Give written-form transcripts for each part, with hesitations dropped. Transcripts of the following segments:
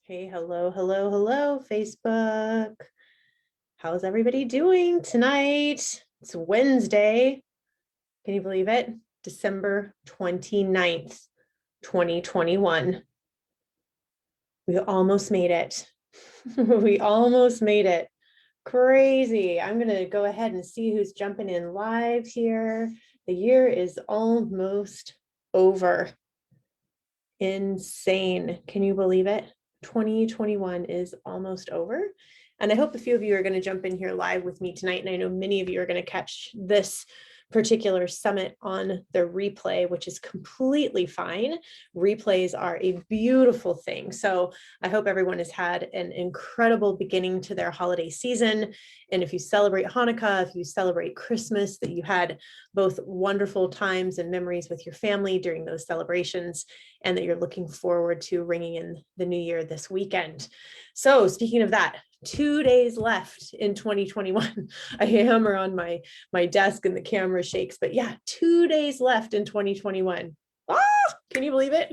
Hey, hello, hello, hello, Facebook. How's everybody doing tonight? It's Wednesday. Can you believe it? December 29th, 2021. We almost made it. We almost made it. Crazy. I'm going to go ahead and see who's jumping in live here. The year is almost over. Insane. Can you believe it? 2021 is almost over. And I hope a few of you are going to jump in here live with me tonight. And I know many of you are going to catch this particular summit on the replay, which is completely fine. Replays are a beautiful thing. So I hope everyone has had an incredible beginning to their holiday season. And if you celebrate Hanukkah, if you celebrate Christmas, that you had both wonderful times and memories with your family during those celebrations, and that you're looking forward to ringing in the new year this weekend. So speaking of that, 2 days left in 2021. I hammer on my desk and the camera shakes, but yeah, 2 days left in 2021. Ah, can you believe it?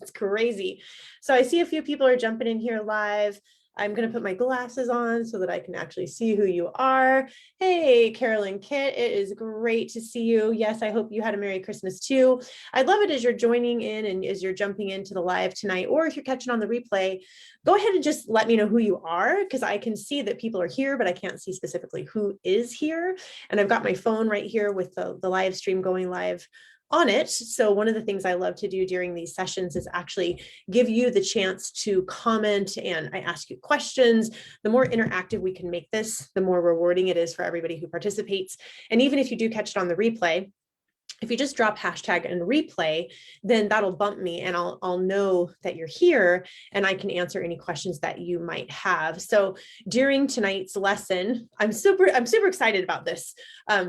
It's crazy. So I see a few people are jumping in here live. I'm going to put my glasses on so that I can actually see who you are. Hey, Carolyn Kit, it is great to see you. Yes, I hope you had a Merry Christmas too. I'd love it as you're joining in and as you're jumping into the live tonight, or if you're catching on the replay, go ahead and just let me know who you are, because I can see that people are here, but I can't see specifically who is here. And I've got my phone right here with the live stream going live on it. So one of the things I love to do during these sessions is actually give you the chance to comment, and I ask you questions. The more interactive we can make this, the more rewarding it is for everybody who participates. And even if you do catch it on the replay, if you just drop hashtag and replay, then that'll bump me and I'll know that you're here and I can answer any questions that you might have. So during tonight's lesson, I'm super excited about this.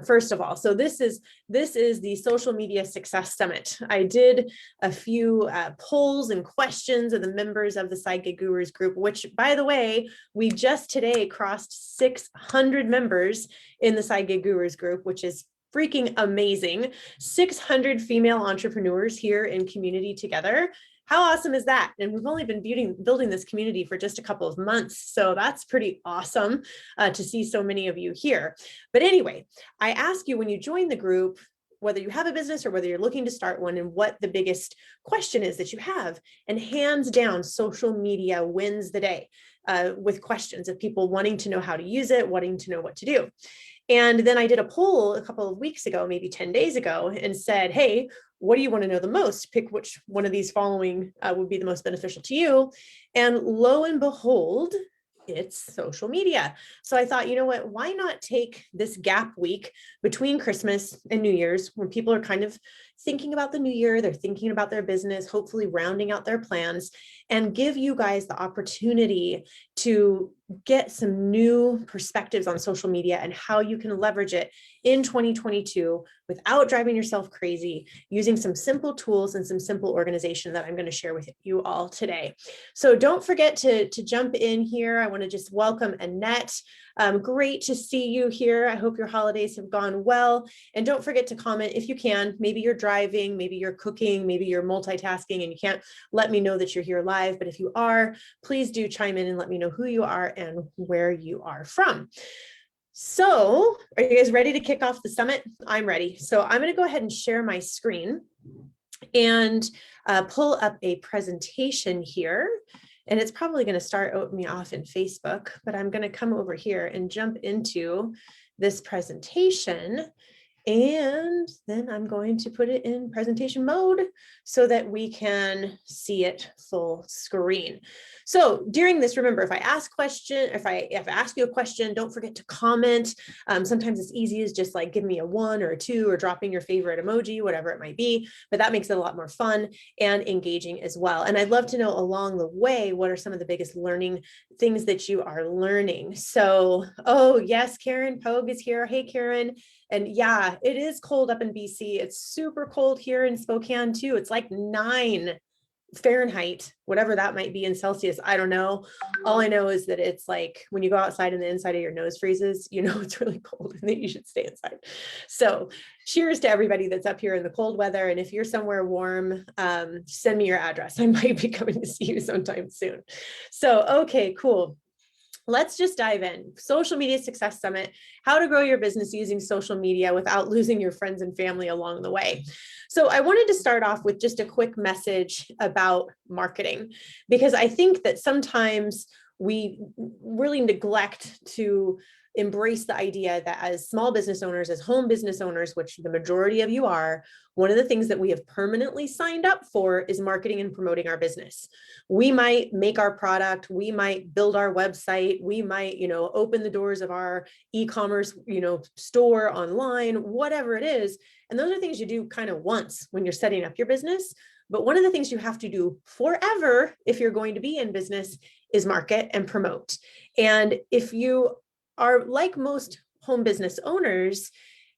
First of all, so this is the Social Media Success Summit. I did a few polls and questions of the members of the Side Gig Gurus group, which, by the way, we just today crossed 600 members in the Side Gig Gurus group, which is freaking amazing. 600 female entrepreneurs here in community together. How awesome is that? And we've only been building this community for just a couple of months. So that's pretty awesome to see so many of you here. But anyway, I ask you when you join the group, whether you have a business or whether you're looking to start one, and what the biggest question is that you have. And hands down, social media wins the day with questions of people wanting to know how to use it, wanting to know what to do. And then I did a poll a couple of weeks ago, maybe 10 days ago, and said, hey, what do you want to know the most? Pick which one of these following would be the most beneficial to you. And lo and behold, it's social media. So I thought, you know what, why not take this gap week between Christmas and New Year's, when people are kind of thinking about the new year, they're thinking about their business, hopefully rounding out their plans, and give you guys the opportunity to get some new perspectives on social media and how you can leverage it in 2022 without driving yourself crazy, using some simple tools and some simple organization that I'm going to share with you all today. So don't forget to jump in here. I want to just welcome Annette. Great to see you here. I hope your holidays have gone well. And don't forget to comment if you can. Maybe you're driving, maybe you're cooking, maybe you're multitasking and you can't let me know that you're here live. But if you are, please do chime in and let me know who you are and where you are from. So are you guys ready to kick off the summit? I'm ready. So I'm going to go ahead and share my screen and pull up a presentation here. And it's probably going to start me off in Facebook, but I'm going to come over here and jump into this presentation. And then I'm going to put it in presentation mode so that we can see it full screen. So during this, remember, if I ask you a question, don't forget to comment. Sometimes it's easy as just like give me a 1 or a 2 or dropping your favorite emoji, whatever it might be, but that makes it a lot more fun and engaging as well. And I'd love to know along the way, what are some of the biggest learning things that you are learning? So, oh yes, Karen Pogue is here. Hey, Karen. And yeah, it is cold up in BC. It's super cold here in Spokane too. It's like 9 Fahrenheit, whatever that might be in Celsius, I don't know. All I know is that it's like when you go outside and the inside of your nose freezes, you know it's really cold and that you should stay inside. So cheers to everybody that's up here in the cold weather. And if you're somewhere warm, send me your address. I might be coming to see you sometime soon. So, okay, cool. Let's just dive in. Social Media Success Summit, how to grow your business using social media without losing your friends and family along the way. So I wanted to start off with just a quick message about marketing, because I think that sometimes we really neglect to embrace the idea that as small business owners, as home business owners, which the majority of you are, one of the things that we have permanently signed up for is marketing and promoting our business. We might make our product, we might build our website, we might, open the doors of our e-commerce, store online, whatever it is. And those are things you do kind of once when you're setting up your business. But one of the things you have to do forever if you're going to be in business is market and promote. And if you are like most home business owners,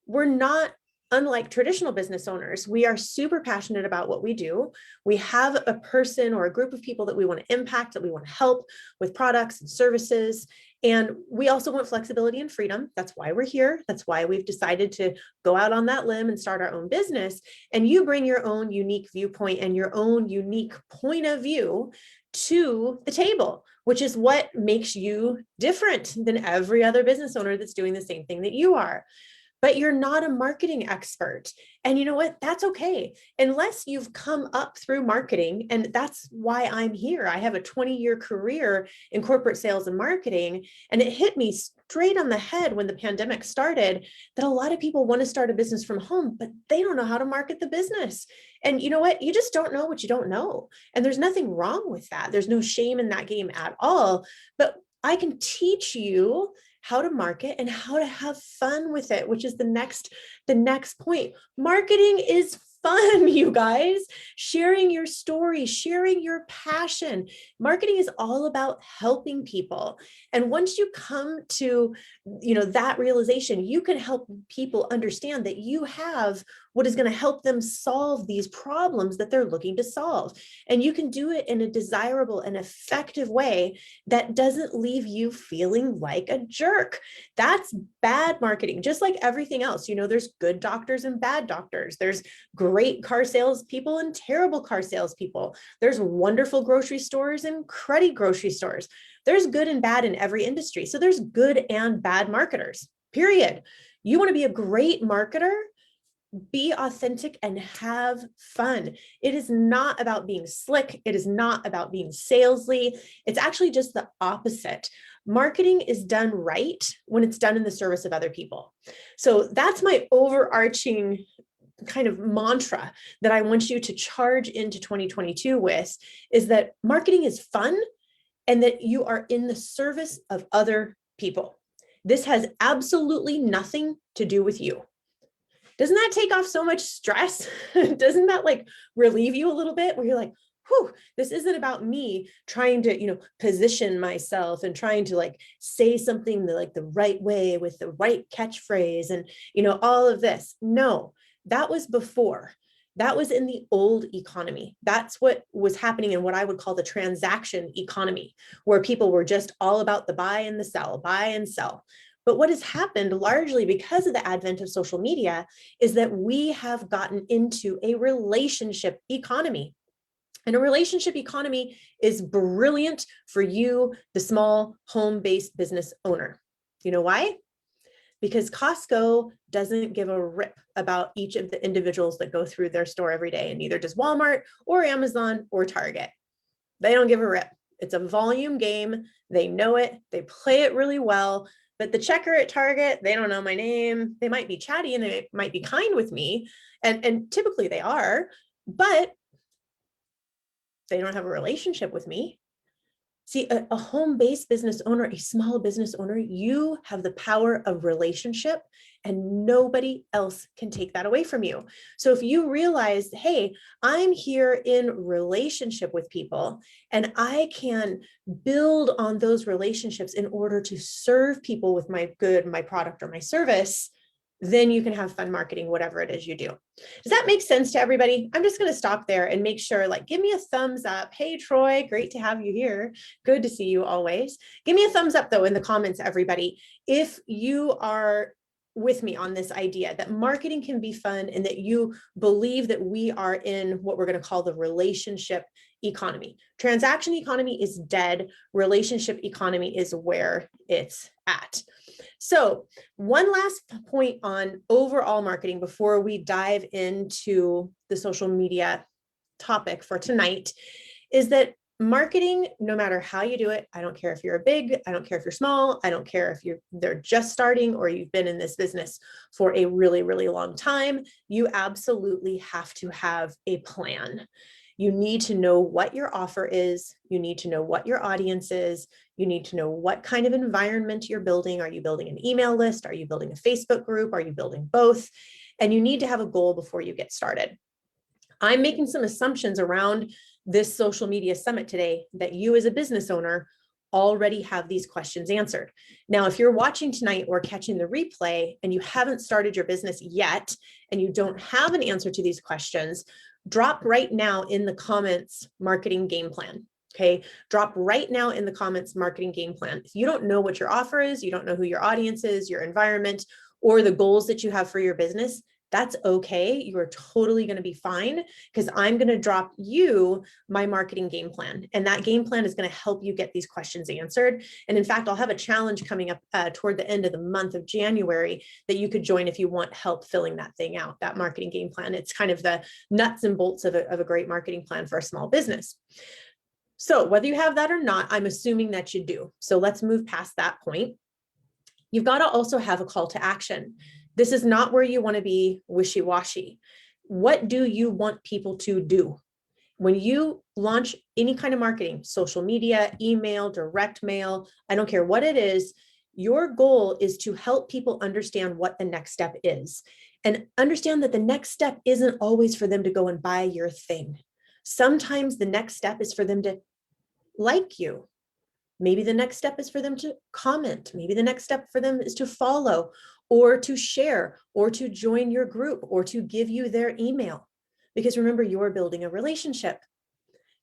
we're not unlike traditional business owners. We are super passionate about what we do. We have a person or a group of people that we want to impact, that we want to help with products and services. And we also want flexibility and freedom. That's why we're here. That's why we've decided to go out on that limb and start our own business. And you bring your own unique viewpoint and your own unique point of view to the table, which is what makes you different than every other business owner that's doing the same thing that you are. But you're not a marketing expert. And you know what? That's okay. Unless you've come up through marketing. And that's why I'm here. I have a 20-year career in corporate sales and marketing. And it hit me straight on the head when the pandemic started that a lot of people want to start a business from home, but they don't know how to market the business. And you know what? You just don't know what you don't know. And there's nothing wrong with that. There's no shame in that game at all. But I can teach you how to market and how to have fun with it, which is the next point. Marketing is fun, you guys. Sharing your story, sharing your passion. Marketing is all about helping people. And once you come to, that realization, you can help people understand that you have what is going to help them solve these problems that they're looking to solve. And you can do it in a desirable and effective way that doesn't leave you feeling like a jerk. That's bad marketing, just like everything else. There's good doctors and bad doctors. There's great car salespeople and terrible car salespeople. There's wonderful grocery stores and cruddy grocery stores. There's good and bad in every industry. So there's good and bad marketers, period. You want to be a great marketer? Be authentic and have fun. It is not about being slick. It is not about being salesy. It's actually just the opposite. Marketing is done right when it's done in the service of other people. So that's my overarching kind of mantra that I want you to charge into 2022 with, is that marketing is fun and that you are in the service of other people. This has absolutely nothing to do with you. Doesn't that take off so much stress? Doesn't that relieve you a little bit, where you're like, whew, this isn't about me trying to, position myself and trying to say something the right way with the right catchphrase and, all of this. No, that was before. That was in the old economy. That's what was happening in what I would call the transaction economy, where people were just all about the buy and the sell, buy and sell. But what has happened largely because of the advent of social media is that we have gotten into a relationship economy. And a relationship economy is brilliant for you, the small home-based business owner. You know why? Because Costco doesn't give a rip about each of the individuals that go through their store every day, and neither does Walmart or Amazon or Target. They don't give a rip. It's a volume game. They know it. They play it really well. But the checker at Target, they don't know my name. They might be chatty and they might be kind with me. And typically they are, but they don't have a relationship with me. See, a home-based business owner, a small business owner, you have the power of relationship and nobody else can take that away from you. So if you realize, hey, I'm here in relationship with people and I can build on those relationships in order to serve people with my good, my product, or my service, then you can have fun marketing whatever it is you do. Does that make sense to everybody? I'm just going to stop there and make sure, like, give me a thumbs up. Hey, Troy, great to have you here. Good to see you always. Give me a thumbs up, though, in the comments, everybody, if you are with me on this idea that marketing can be fun and that you believe that we are in what we're going to call the relationship economy. Transaction economy is dead. Relationship economy is where it's at. So one last point on overall marketing before we dive into the social media topic for tonight is that marketing, no matter how you do it, I don't care if you're big, I don't care if you're small, I don't care if they're just starting or you've been in this business for a really, really long time, you absolutely have to have a plan. You need to know what your offer is. You need to know what your audience is. You need to know what kind of environment you're building. Are you building an email list? Are you building a Facebook group? Are you building both? And you need to have a goal before you get started. I'm making some assumptions around this social media summit today that you as a business owner already have these questions answered. Now, if you're watching tonight or catching the replay and you haven't started your business yet and you don't have an answer to these questions, drop right now in the comments marketing game plan. Okay, drop right now in the comments marketing game plan. If you don't know what your offer is, you don't know who your audience is, your environment, or the goals that you have for your business, that's okay. You are totally going to be fine because I'm going to drop you my marketing game plan. And that game plan is going to help you get these questions answered. And in fact, I'll have a challenge coming up toward the end of the month of January that you could join if you want help filling that thing out, that marketing game plan. It's kind of the nuts and bolts of a great marketing plan for a small business. So whether you have that or not, I'm assuming that you do. So let's move past that point. You've got to also have a call to action. This is not where you want to be wishy-washy. What do you want people to do? When you launch any kind of marketing, social media, email, direct mail, I don't care what it is, your goal is to help people understand what the next step is and understand that the next step isn't always for them to go and buy your thing. Sometimes the next step is for them to like you. Maybe the next step is for them to comment. Maybe the next step for them is to follow or to share or to join your group or to give you their email. Because remember, you're building a relationship.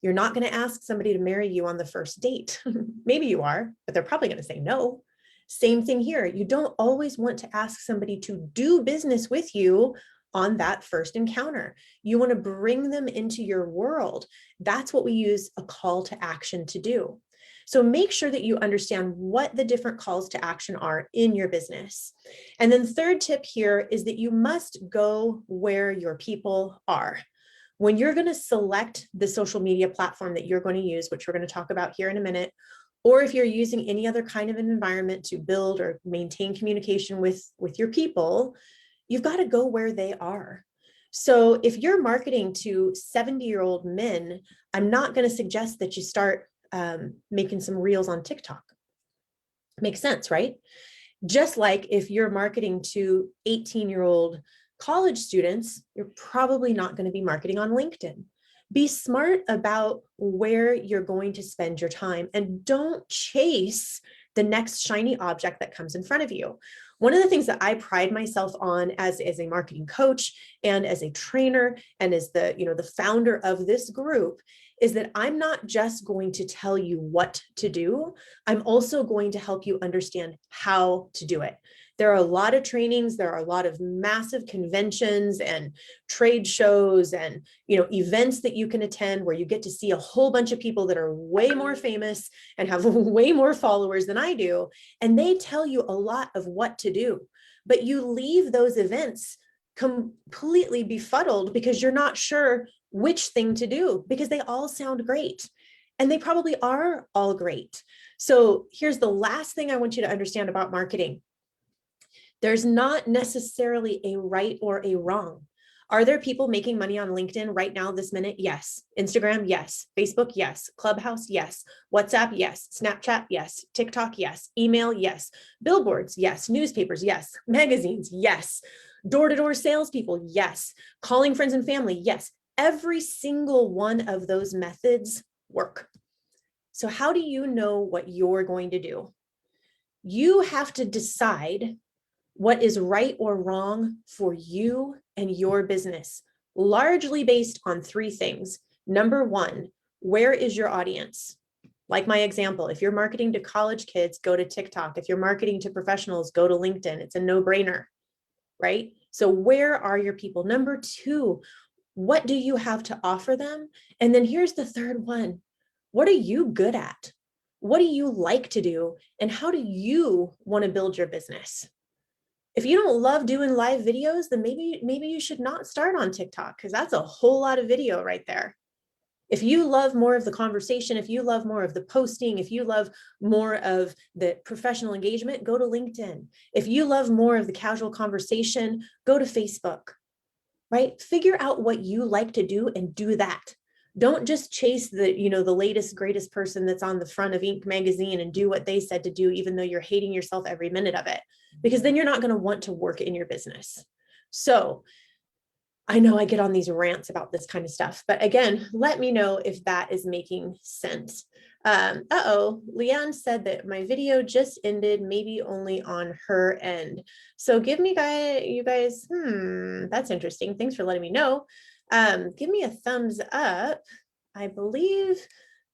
You're not going to ask somebody to marry you on the first date. Maybe you are, but they're probably going to say no. Same thing here. You don't always want to ask somebody to do business with you on that first encounter. You want to bring them into your world. That's what we use a call to action to do. So make sure that you understand what the different calls to action are in your business. And then third tip here is that you must go where your people are. When you're going to select the social media platform that you're going to use, which we're going to talk about here in a minute, or if you're using any other kind of an environment to build or maintain communication with your people, you've got to go where they are. So if you're marketing to 70-year-old men, I'm not going to suggest that you start making some reels on TikTok. Makes sense, right? Just like if you're marketing to 18-year-old college students, you're probably not going to be marketing on LinkedIn. Be smart about where you're going to spend your time and don't chase the next shiny object that comes in front of you. One of the things that I pride myself on as a marketing coach and as a trainer and as the founder of this group is that I'm not just going to tell you what to do. I'm also going to help you understand how to do it. There are a lot of trainings, there are a lot of massive conventions and trade shows and events that you can attend where you get to see a whole bunch of people that are way more famous and have way more followers than I do. And they tell you a lot of what to do, but you leave those events completely befuddled because you're not sure which thing to do because they all sound great. And they probably are all great. So here's the last thing I want you to understand about marketing. There's not necessarily a right or a wrong. Are there people making money on LinkedIn right now this minute? Yes. Instagram? Yes. Facebook? Yes. Clubhouse? Yes. WhatsApp? Yes. Snapchat? Yes. TikTok? Yes. Email? Yes. Billboards? Yes. Newspapers? Yes. Magazines? Yes. Door-to-door salespeople? Yes. Calling friends and family? Yes. Every single one of those methods work. So how do you know what you're going to do? You have to decide what is right or wrong for you and your business, largely based on three things. Number one, where is your audience? Like my example, if you're marketing to college kids, go to TikTok. If you're marketing to professionals, go to LinkedIn. It's a no-brainer, right? So where are your people? Number two, what do you have to offer them? And then here's the third one. What are you good at? What do you like to do? And how do you want to build your business? If you don't love doing live videos, then maybe you should not start on TikTok, because that's a whole lot of video right there. If you love more of the conversation, if you love more of the posting, if you love more of the professional engagement, go to LinkedIn. If you love more of the casual conversation, go to Facebook, right? Figure out what you like to do and do that. Don't just chase the latest, greatest person that's on the front of Inc. magazine and do what they said to do, even though you're hating yourself every minute of it, because then you're not going to want to work in your business. So I know I get on these rants about this kind of stuff, but again, let me know if that is making sense. Leanne said that my video just ended, maybe only on her end. So give me you guys, that's interesting. Thanks for letting me know. Give me a thumbs up. I believe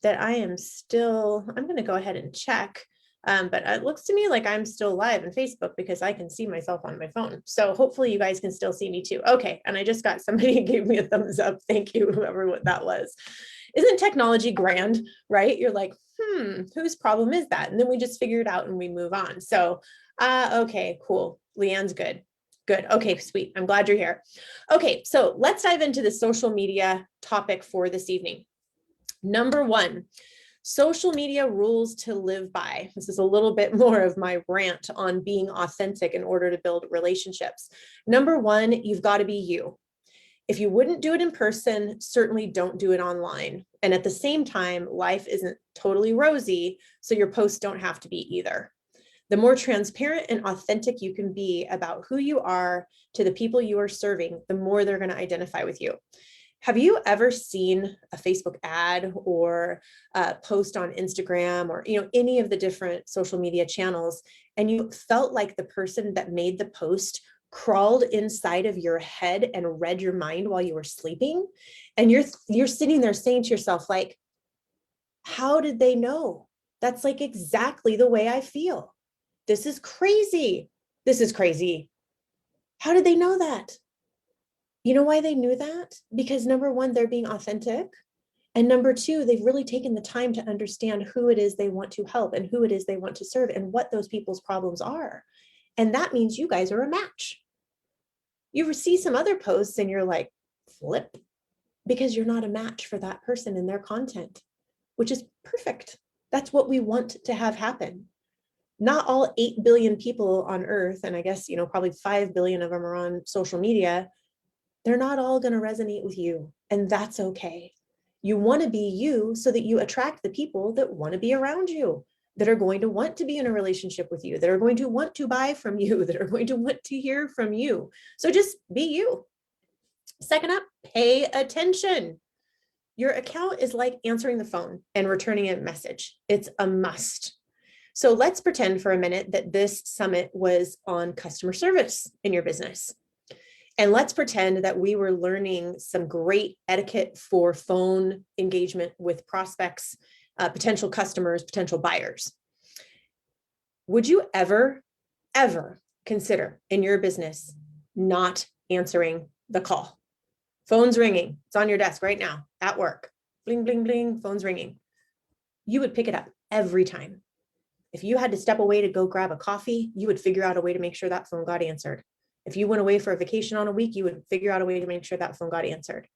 that I'm going to go ahead and check. But it looks to me like I'm still live on Facebook because I can see myself on my phone. So hopefully you guys can still see me too. Okay. And I just got somebody who gave me a thumbs up. Thank you, whoever that was. Isn't technology grand, right? You're like, whose problem is that? And then we just figure it out and we move on. So, okay, cool. Leanne's good. Good. Okay, sweet. I'm glad you're here. Okay. So let's dive into the social media topic for this evening. Number one, social media rules to live by. This is a little bit more of my rant on being authentic in order to build relationships. Number one, you've got to be you. If you wouldn't do it in person, certainly don't do it online. And at the same time, life isn't totally rosy, so your posts don't have to be either. The more transparent and authentic you can be about who you are to the people you are serving, the more they're going to identify with you. Have you ever seen a Facebook ad or a post on Instagram or any of the different social media channels, and you felt like the person that made the post crawled inside of your head and read your mind while you were sleeping? And you're sitting there saying to yourself, like, how did they know? That's like exactly the way I feel. This is crazy. This is crazy. How did they know that? You know why they knew that? Because number one, they're being authentic. And number two, they've really taken the time to understand who it is they want to help and who it is they want to serve and what those people's problems are. And that means you guys are a match. You see some other posts and you're like, flip, because you're not a match for that person and their content, which is perfect. That's what we want to have happen. Not all 8 billion people on earth, and I guess, probably 5 billion of them are on social media, they're not all going to resonate with you, and that's okay. You want to be you so that you attract the people that want to be around you, that are going to want to be in a relationship with you, that are going to want to buy from you, that are going to want to hear from you. So just be you. Second up, pay attention. Your account is like answering the phone and returning a message. It's a must. So let's pretend for a minute that this summit was on customer service in your business. And let's pretend that we were learning some great etiquette for phone engagement with prospects, potential customers, potential buyers. Would you ever consider in your business not answering the call? Phone's ringing. It's on your desk right now at work. Bling, bling, bling, phone's ringing. You would pick it up every time. If you had to step away to go grab a coffee, you would figure out a way to make sure that phone got answered. If you went away for a vacation on a week, you would figure out a way to make sure that phone got answered.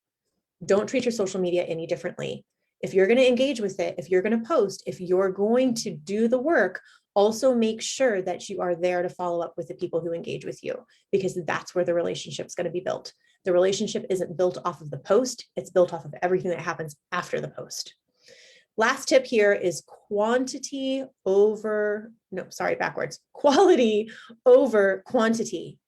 Don't treat your social media any differently. If you're going to engage with it, if you're going to post, if you're going to do the work, also make sure that you are there to follow up with the people who engage with you, because that's where the relationship's going to be built. The relationship isn't built off of the post. It's built off of everything that happens after the post. Last tip here is quality over quantity.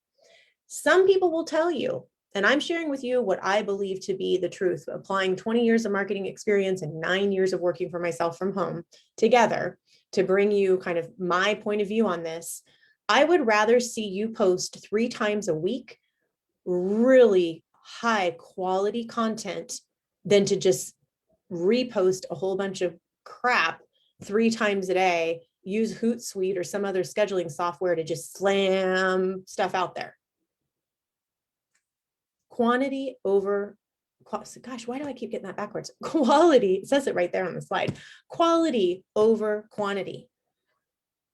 Some people will tell you, and I'm sharing with you what I believe to be the truth, applying 20 years of marketing experience and 9 years of working for myself from home together to bring you kind of my point of view on this. I would rather see you post 3 times a week, really high quality content, than to just repost a whole bunch of crap 3 times a day, use Hootsuite or some other scheduling software to just slam stuff out there. Quantity over, gosh, why do I keep getting that backwards? Quality, it says it right there on the slide. Quality over quantity.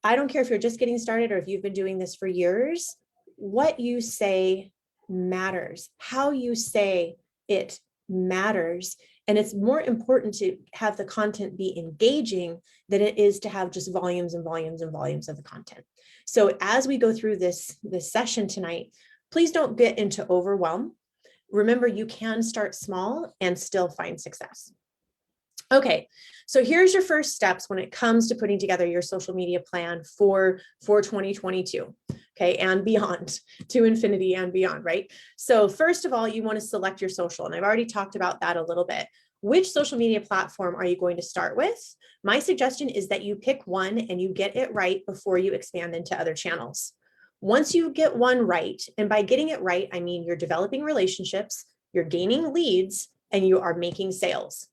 I don't care if you're just getting started or if you've been doing this for years, what you say matters. How you say it matters. And it's more important to have the content be engaging than it is to have just volumes and volumes and volumes of the content. So as we go through this session tonight, please don't get into overwhelm. Remember, you can start small and still find success. Okay, so here's your first steps when it comes to putting together your social media plan for 2022, okay, and beyond, to infinity and beyond, right? So first of all, you want to select your social, and I've already talked about that a little bit. Which social media platform are you going to start with? My suggestion is that you pick one and you get it right before you expand into other channels. Once you get one right, and by getting it right, I mean you're developing relationships, you're gaining leads, and you are making sales.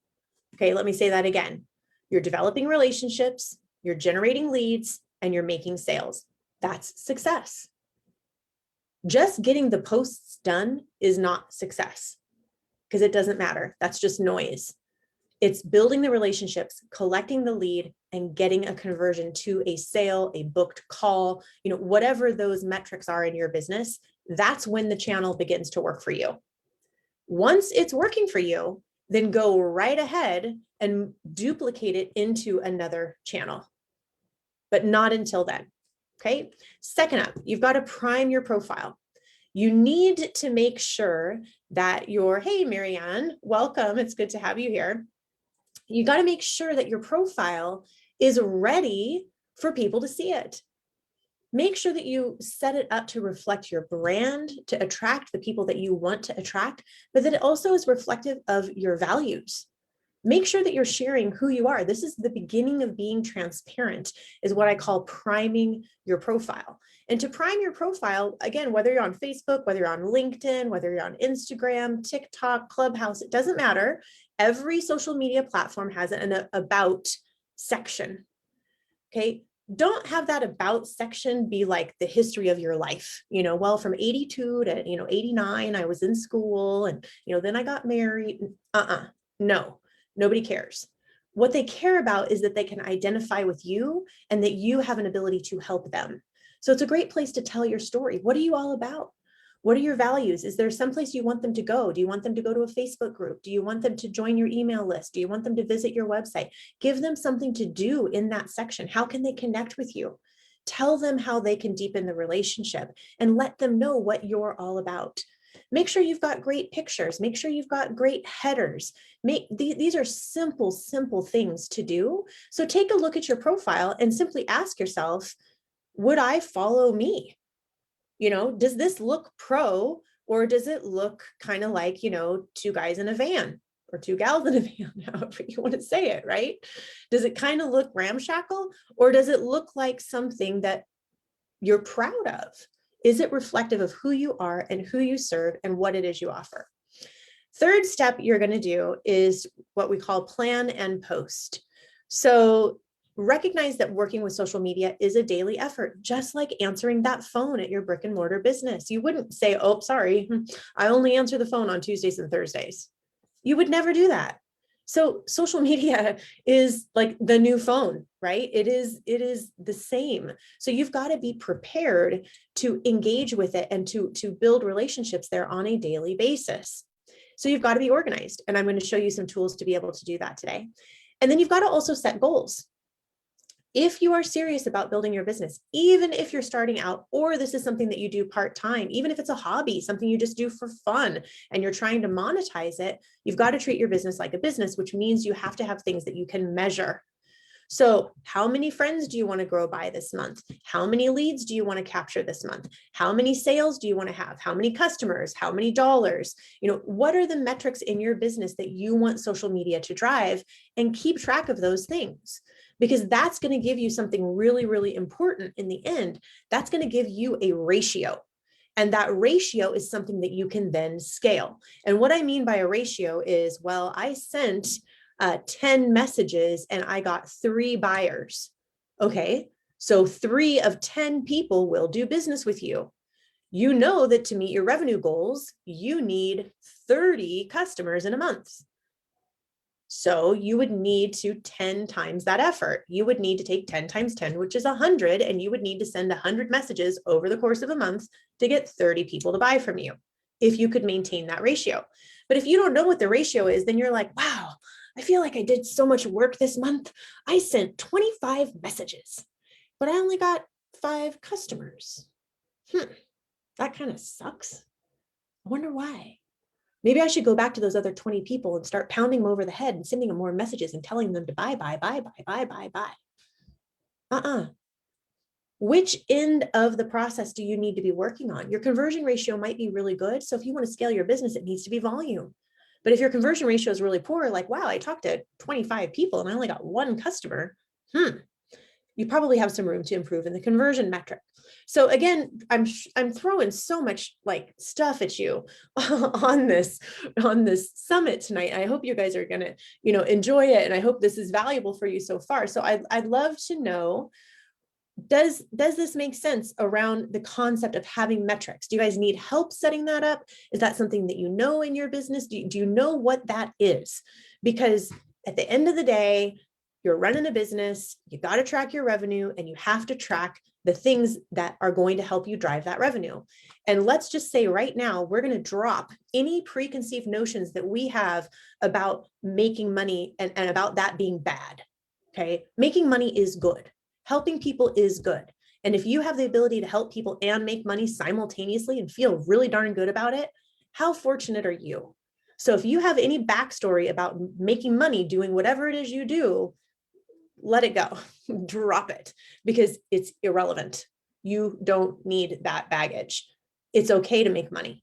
Okay, let me say that again. You're developing relationships, you're generating leads, and you're making sales. That's success. Just getting the posts done is not success because it doesn't matter. That's just noise. It's building the relationships, collecting the lead, and getting a conversion to a sale, a booked call, whatever those metrics are in your business. That's when the channel begins to work for you. Once it's working for you, then go right ahead and duplicate it into another channel, but not until then. Okay. Second up, you've got to prime your profile. You need to make sure that hey, Marianne, welcome. It's good to have you here. You got to make sure that your profile is ready for people to see it. Make sure that you set it up to reflect your brand, to attract the people that you want to attract, but that it also is reflective of your values. Make sure that you're sharing who you are. This is the beginning of being transparent, is what I call priming your profile. And to prime your profile, again, whether you're on Facebook, whether you're on LinkedIn, whether you're on Instagram, TikTok, Clubhouse, it doesn't matter. Every social media platform has an about section. Okay. Don't have that about section be like the history of your life. Well, from 82 to, 89, I was in school and, then I got married. No, nobody cares. What they care about is that they can identify with you and that you have an ability to help them. So it's a great place to tell your story. What are you all about? What are your values? Is there someplace you want them to go? Do you want them to go to a Facebook group? Do you want them to join your email list? Do you want them to visit your website? Give them something to do in that section. How can they connect with you? Tell them how they can deepen the relationship and let them know what you're all about. Make sure you've got great pictures. Make sure you've got great headers. These are simple things to do. So take a look at your profile and simply ask yourself, would I follow me? Does this look pro, or does it look kind of like, 2 guys in a van or 2 gals in a van, however you want to say it, right? Does it kind of look ramshackle, or does it look like something that you're proud of? Is it reflective of who you are and who you serve and what it is you offer? Third step you're going to do is what we call plan and post. So recognize that working with social media is a daily effort, just like answering that phone at your brick and mortar business. You wouldn't say, oh, sorry, I only answer the phone on Tuesdays and Thursdays. You would never do that. So social media is like the new phone, right? It is the same. So you've got to be prepared to engage with it and to build relationships there on a daily basis. So you've got to be organized. And I'm going to show you some tools to be able to do that today. And then you've got to also set goals. If you are serious about building your business, even if you're starting out, or this is something that you do part-time, even if it's a hobby, something you just do for fun and you're trying to monetize it, you've got to treat your business like a business, which means you have to have things that you can measure. So how many friends do you want to grow by this month? How many leads do you want to capture this month? How many sales do you want to have? How many customers? How many dollars? What are the metrics in your business that you want social media to drive, and keep track of those things, because that's going to give you something really, really important in the end. That's going to give you a ratio. And that ratio is something that you can then scale. And what I mean by a ratio is, well, I sent 10 messages and I got 3 buyers. Okay, so 3 of 10 people will do business with you. You know that to meet your revenue goals, you need 30 customers in a month. So you would need to 10 times that effort. You would need to take 10 times 10, which is 100, and you would need to send 100 messages over the course of a month to get 30 people to buy from you, if you could maintain that ratio. But if you don't know what the ratio is, then you're like, wow, I feel like I did so much work this month. I sent 25 messages, but I only got 5 customers. That kind of sucks. I wonder why. Maybe I should go back to those other 20 people and start pounding them over the head and sending them more messages and telling them to buy. Which end of the process do you need to be working on? Your conversion ratio might be really good. So if you want to scale your business, it needs to be volume. But if your conversion ratio is really poor, like, wow, I talked to 25 people and I only got 1 customer, you probably have some room to improve in the conversion metric. So again, I'm throwing so much like stuff at you on this summit tonight. I hope you guys are gonna, enjoy it, and I hope this is valuable for you so far. So I'd love to know, does this make sense around the concept of having metrics? Do you guys need help setting that up? Is that something that you know in your business? Do you know what that is? Because at the end of the day, you're running a business, you got to track your revenue, and you have to track the things that are going to help you drive that revenue. And let's just say right now, we're going to drop any preconceived notions that we have about making money and about that being bad. Okay. Making money is good. Helping people is good. And if you have the ability to help people and make money simultaneously and feel really darn good about it, how fortunate are you? So if you have any backstory about making money doing whatever it is you do, let it go, drop it, because it's irrelevant. You don't need that baggage. It's okay to make money.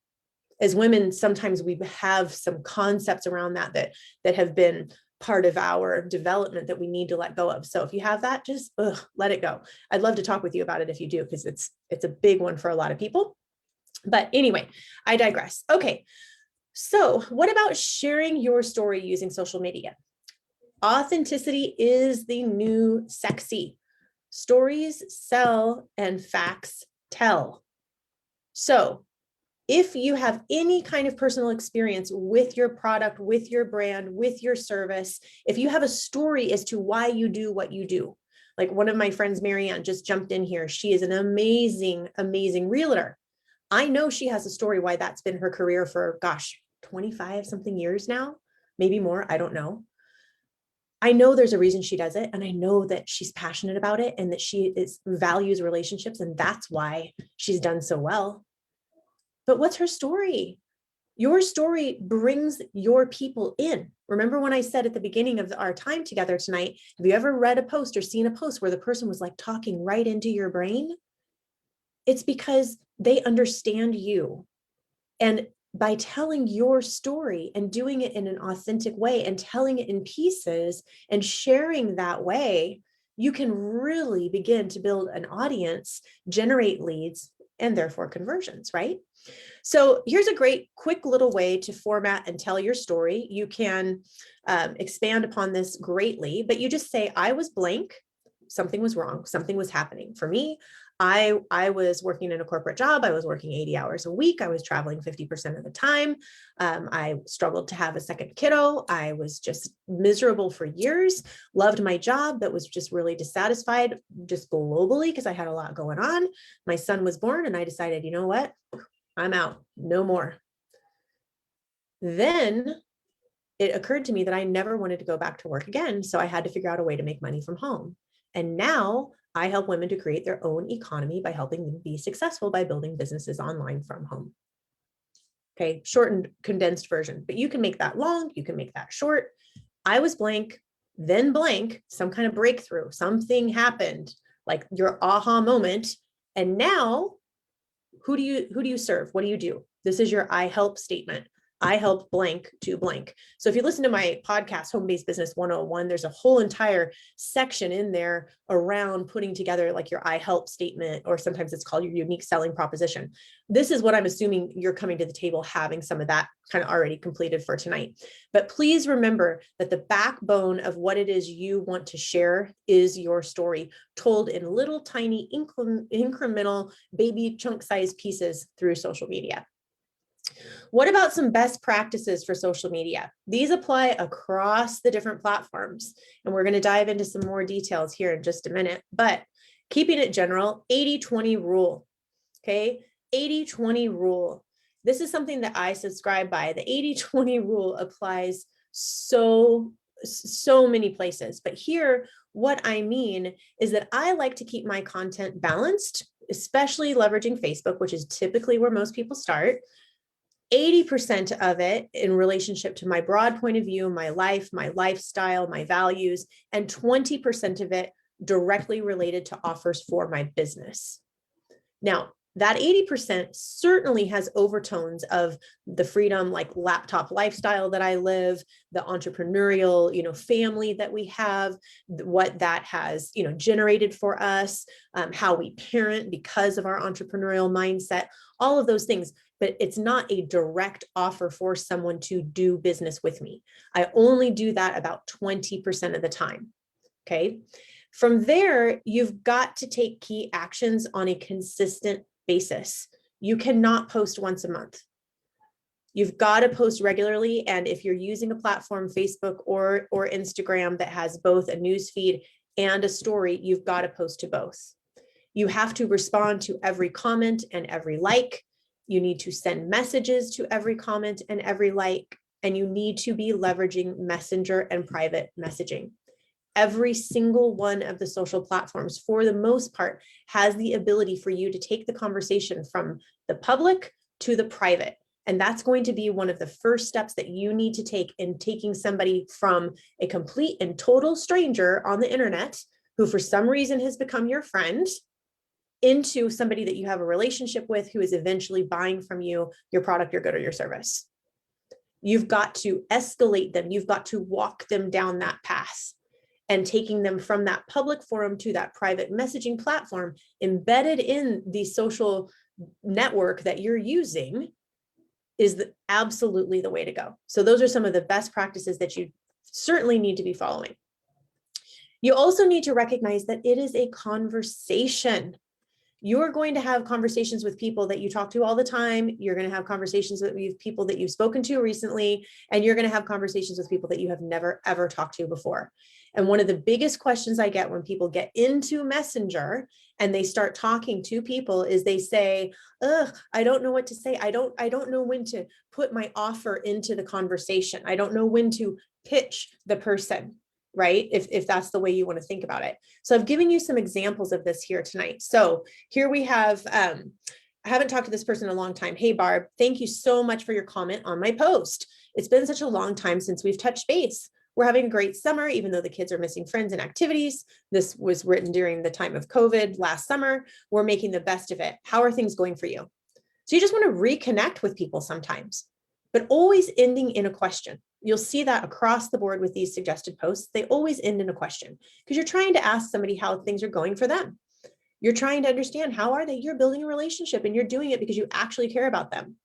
As women, sometimes we have some concepts around that have been part of our development that we need to let go of. So if you have that, just let it go. I'd love to talk with you about it if you do, because it's a big one for a lot of people. But anyway, I digress. Okay, so what about sharing your story using social media? Authenticity is the new sexy. Stories sell and facts tell. So if you have any kind of personal experience with your product, with your brand, with your service, if you have a story as to why you do what you do, like one of my friends, Marianne, just jumped in here. She is an amazing, amazing realtor. I know she has a story why that's been her career for, 25 something years now, maybe more. I don't know. I know there's a reason she does it, and I know that she's passionate about it and that she values relationships, and that's why she's done so well. But what's her story? Your story brings your people in. Remember when I said at the beginning of our time together tonight, have you ever read a post or seen a post where the person was like talking right into your brain? It's because they understand you. And by telling your story and doing it in an authentic way and telling it in pieces and sharing that way, you can really begin to build an audience, generate leads, and therefore conversions, right? So here's a great quick little way to format and tell your story. You can expand upon this greatly, but you just say, I was blank. Something was wrong. Something was happening. For me, I was working in a corporate job. I was working 80 hours a week. I was traveling 50% of the time. I struggled to have a second kiddo. I was just miserable for years, loved my job, but was just really dissatisfied just globally because I had a lot going on. My son was born and I decided, you know what? I'm out, no more. Then it occurred to me that I never wanted to go back to work again. So I had to figure out a way to make money from home. And now I help women to create their own economy by helping them be successful by building businesses online from home. Okay, short and condensed version, but you can make that long, you can make that short. I was blank. then blank, some kind of breakthrough, something happened, like your aha moment. And now who do you serve? What do you do? This is your I help statement. I help blank to blank. So if you listen to my podcast, Home-Based Business 101, there's a whole entire section in there around putting together like your I help statement, or sometimes it's called your unique selling proposition. This is what I'm assuming you're coming to the table having some of that kind of already completed for tonight. But please remember that the backbone of what it is you want to share is your story, told in little tiny incremental baby chunk size pieces through social media. What about some best practices for social media? These apply across the different platforms, and we're going to dive into some more details here in just a minute, but keeping it general, 80-20 rule, okay? 80-20 rule. This is something that I subscribe by. The 80-20 rule applies so many places, but here, what I mean is that I like to keep my content balanced, especially leveraging Facebook, which is typically where most people start. 80% of it in relationship to my broad point of view, my life, my lifestyle, my values, and 20% of it directly related to offers for my business. Now, that 80% certainly has overtones of the freedom, like laptop lifestyle that I live, the entrepreneurial, family that we have, what that has, generated for us, how we parent because of our entrepreneurial mindset, all of those things. But it's not a direct offer for someone to do business with me. I only do that about 20% of the time. Okay. From there, you've got to take key actions on a consistent basis. You cannot post once a month. You've got to post regularly. And if you're using a platform, Facebook or Instagram, that has both a news feed and a story, you've got to post to both. You have to respond to every comment and every like. You need to send messages to every comment and every like, and you need to be leveraging Messenger and private messaging. Every single one of the social platforms, for the most part, has the ability for you to take the conversation from the public to the private. And that's going to be one of the first steps that you need to take in taking somebody from a complete and total stranger on the internet, who for some reason has become your friend, into somebody that you have a relationship with, who is eventually buying from you your product, your good, or your service. You've got to escalate them. You've got to walk them down that path, and taking them from that public forum to that private messaging platform embedded in the social network that you're using is absolutely the way to go. So those are some of the best practices that you certainly need to be following. You also need to recognize that it is a conversation. You're going to have conversations with people that you talk to all the time. You're going to have conversations with people that you've spoken to recently, and you're going to have conversations with people that you have never, ever talked to before. And one of the biggest questions I get when people get into Messenger and they start talking to people is they say, ugh, I don't know what to say. I don't know when to put my offer into the conversation. I don't know when to pitch the person, right? If that's the way you want to think about it. So I've given you some examples of this here tonight. So here we have, I haven't talked to this person in a long time. Hey, Barb, thank you so much for your comment on my post. It's been such a long time since we've touched base. We're having a great summer, even though the kids are missing friends and activities. This was written during the time of COVID last summer. We're making the best of it. How are things going for you? So you just want to reconnect with people sometimes, but always ending in a question. You'll see that across the board with these suggested posts. They always end in a question, because you're trying to ask somebody how things are going for them. You're trying to understand, how are they? You're building a relationship, and you're doing it because you actually care about them.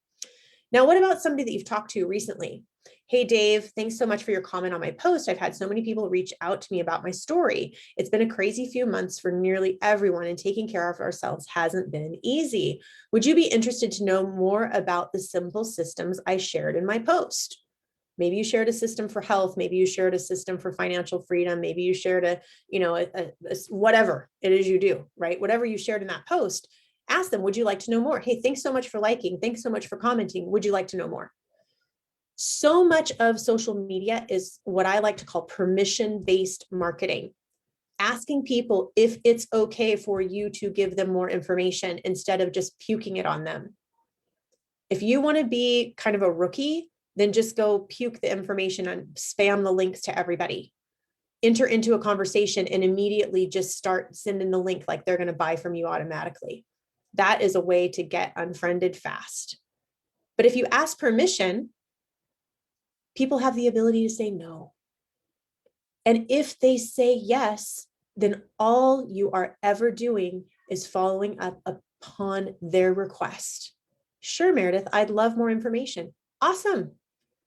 Now, what about somebody that you've talked to recently? Hey, Dave, thanks so much for your comment on my post. I've had so many people reach out to me about my story. It's been a crazy few months for nearly everyone, and taking care of ourselves hasn't been easy. Would you be interested to know more about the simple systems I shared in my post? Maybe you shared a system for health. Maybe you shared a system for financial freedom. Maybe you shared a whatever it is you do, right? Whatever you shared in that post, ask them, would you like to know more? Hey, thanks so much for liking. Thanks so much for commenting. Would you like to know more? So much of social media is what I like to call permission-based marketing. Asking people if it's okay for you to give them more information instead of just puking it on them. If you want to be kind of a rookie, then just go puke the information and spam the links to everybody. enter into a conversation and immediately just start sending the link like they're going to buy from you automatically. That is a way to get unfriended fast. But if you ask permission, people have the ability to say no. And if they say yes, then all you are ever doing is following up upon their request. Sure, Meredith, I'd love more information. Awesome.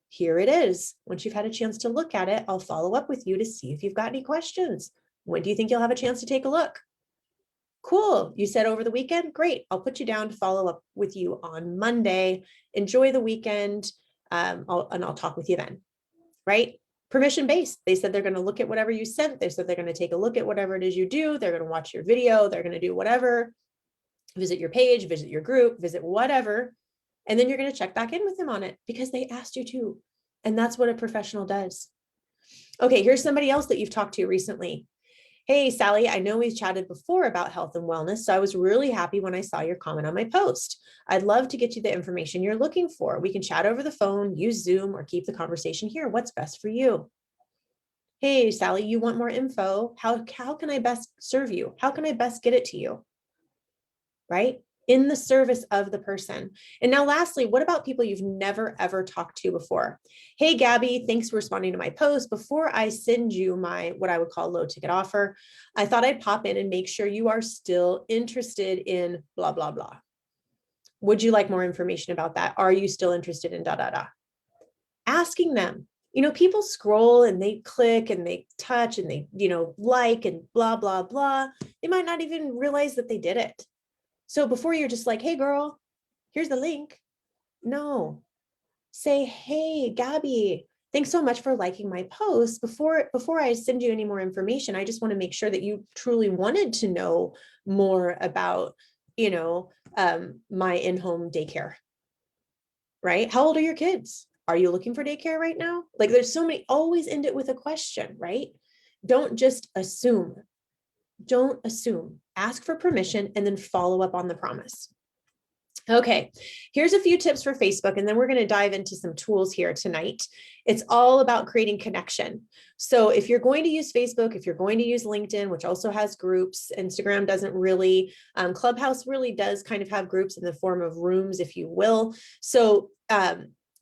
Here it is. Once you've had a chance to look at it, I'll follow up with you to see if you've got any questions. When do you think you'll have a chance to take a look? Cool. You said over the weekend? Great. I'll put you down to follow up with you on Monday. Enjoy the weekend. I'll talk with you then. Right? Permission based. They said they're going to look at whatever you sent. They said they're going to take a look at whatever it is you do. They're going to watch your video. They're going to do whatever. Visit your page, visit your group, visit whatever. And then you're going to check back in with them on it because they asked you to. And that's what a professional does. Okay, here's somebody else that you've talked to recently. Hey, Sally, I know we've chatted before about health and wellness, so I was really happy when I saw your comment on my post. I'd love to get you the information you're looking for. We can chat over the phone, use Zoom, or keep the conversation here. What's best for you? Hey, Sally, you want more info? How can I best serve you? How can I best get it to you? Right? In the service of the person. And now lastly, what about people you've never ever talked to before? Hey, Gabby, thanks for responding to my post. Before I send you my, what I would call low ticket offer, I thought I'd pop in and make sure you are still interested in blah, blah, blah. Would you like more information about that? Are you still interested in da, da, da? Asking them. You know, people scroll and they click and they touch and they, like and blah, blah, blah. They might not even realize that they did it. So before you're just like, hey, girl, here's the link. No, say, hey, Gabby, thanks so much for liking my post. Before I send you any more information, I just want to make sure that you truly wanted to know more about, my in-home daycare, right? How old are your kids? Are you looking for daycare right now? Like there's so many, always end it with a question, right? Don't just assume. Don't assume. Ask for permission and then follow up on the promise. Okay, here's a few tips for Facebook, and then we're going to dive into some tools here tonight. It's all about creating connection. So if you're going to use Facebook, if you're going to use LinkedIn, which also has groups, Instagram doesn't really, Clubhouse really does kind of have groups in the form of rooms, if you will. So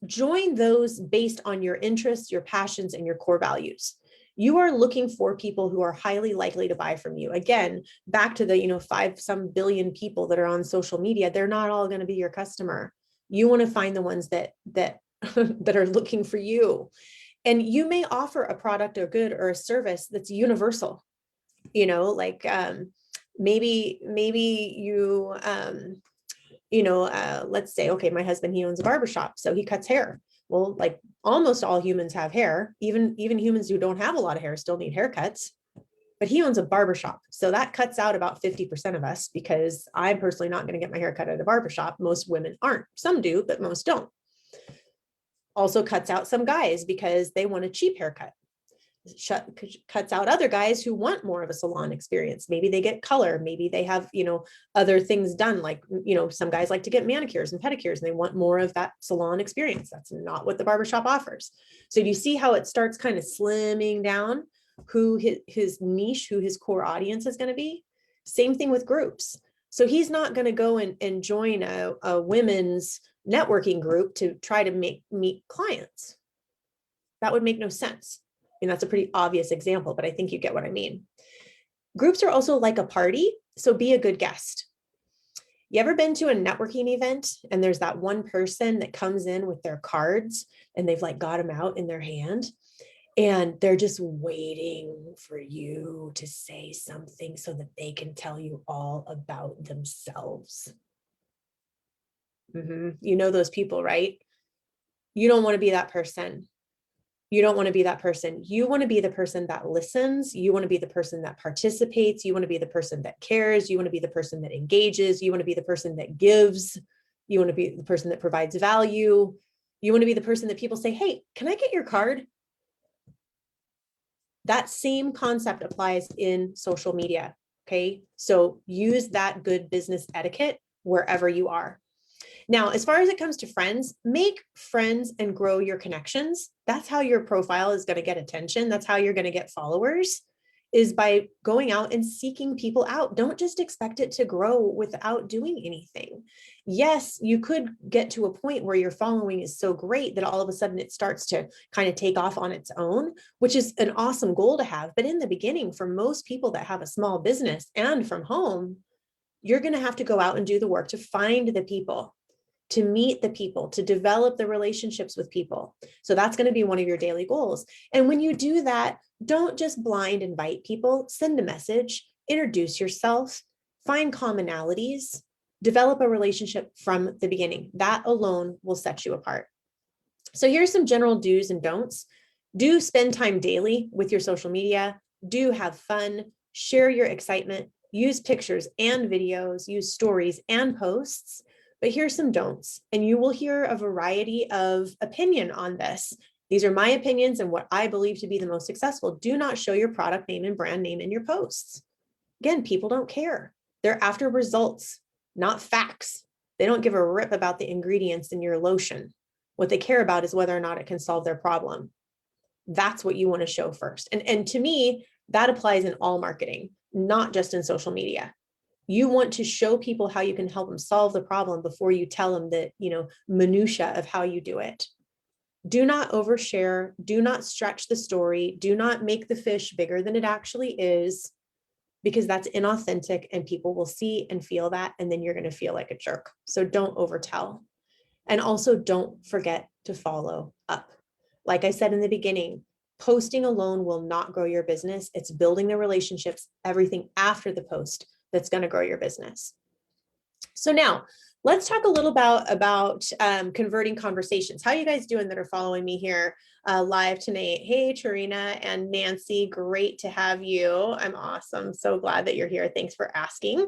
join those based on your interests, your passions, and your core values. You are looking for people who are highly likely to buy from you. Again, back to the 5 some billion people that are on social media, they're not all going to be your customer. You want to find the ones that that are looking for you. And you may offer a product or good or a service that's universal. Like maybe you let's say, okay, my husband, he owns a barbershop, so he cuts hair. Well, like almost all humans have hair, even humans who don't have a lot of hair still need haircuts, but he owns a barbershop. So that cuts out about 50% of us because I'm personally not going to get my hair cut at a barbershop. Most women aren't. Some do, but most don't. Also cuts out some guys because they want a cheap haircut. Cuts out other guys who want more of a salon experience. Maybe they get color, maybe they have, other things done. Like, some guys like to get manicures and pedicures and they want more of that salon experience. That's not what the barbershop offers. So do you see how it starts kind of slimming down who his niche, who his core audience is going to be? Same thing with groups. So he's not going to go and join a women's networking group to try to meet clients. That would make no sense. And that's a pretty obvious example, but I think you get what I mean. Groups are also like a party, so be a good guest. You ever been to a networking event and there's that one person that comes in with their cards and they've like got them out in their hand and they're just waiting for you to say something so that they can tell you all about themselves? You know those people, right? You don't want to be that person. You don't want to be that person. You want to be the person that listens. You want to be the person that participates. You want to be the person that cares. You want to be the person that engages. You want to be the person that gives. You want to be the person that provides value. You want to be the person that people say, hey, can I get your card? That same concept applies in social media. Okay. So use that good business etiquette wherever you are. Now, as far as it comes to friends, make friends and grow your connections. That's how your profile is going to get attention. That's how you're going to get followers, is by going out and seeking people out. Don't just expect it to grow without doing anything. Yes, you could get to a point where your following is so great that all of a sudden it starts to kind of take off on its own, which is an awesome goal to have. But in the beginning, for most people that have a small business and from home, you're going to have to go out and do the work to find the people, to meet the people, to develop the relationships with people. So that's going to be one of your daily goals. And when you do that, don't just blind invite people, send a message, introduce yourself, find commonalities, develop a relationship from the beginning. That alone will set you apart. So here's some general do's and don'ts. Do spend time daily with your social media. Do have fun, share your excitement, use pictures and videos, use stories and posts. But here's some don'ts, and you will hear a variety of opinion on this. These are my opinions and what I believe to be the most successful. Do not show your product name and brand name in your posts. Again, people don't care. They're after results, not facts. They don't give a rip about the ingredients in your lotion. What they care about is whether or not it can solve their problem. That's what you want to show first. And to me, that applies in all marketing, not just in social media. You want to show people how you can help them solve the problem before you tell them the, minutia of how you do it. Do not overshare. Do not stretch the story. Do not make the fish bigger than it actually is, because that's inauthentic and people will see and feel that, and then you're going to feel like a jerk. So don't overtell. And also don't forget to follow up. Like I said in the beginning, posting alone will not grow your business. It's building the relationships, everything after the post, that's going to grow your business. So now let's talk a little about converting conversations. How are you guys doing that are following me here live tonight? Hey, Tarina and Nancy, great to have you. I'm awesome. So glad that you're here. Thanks for asking.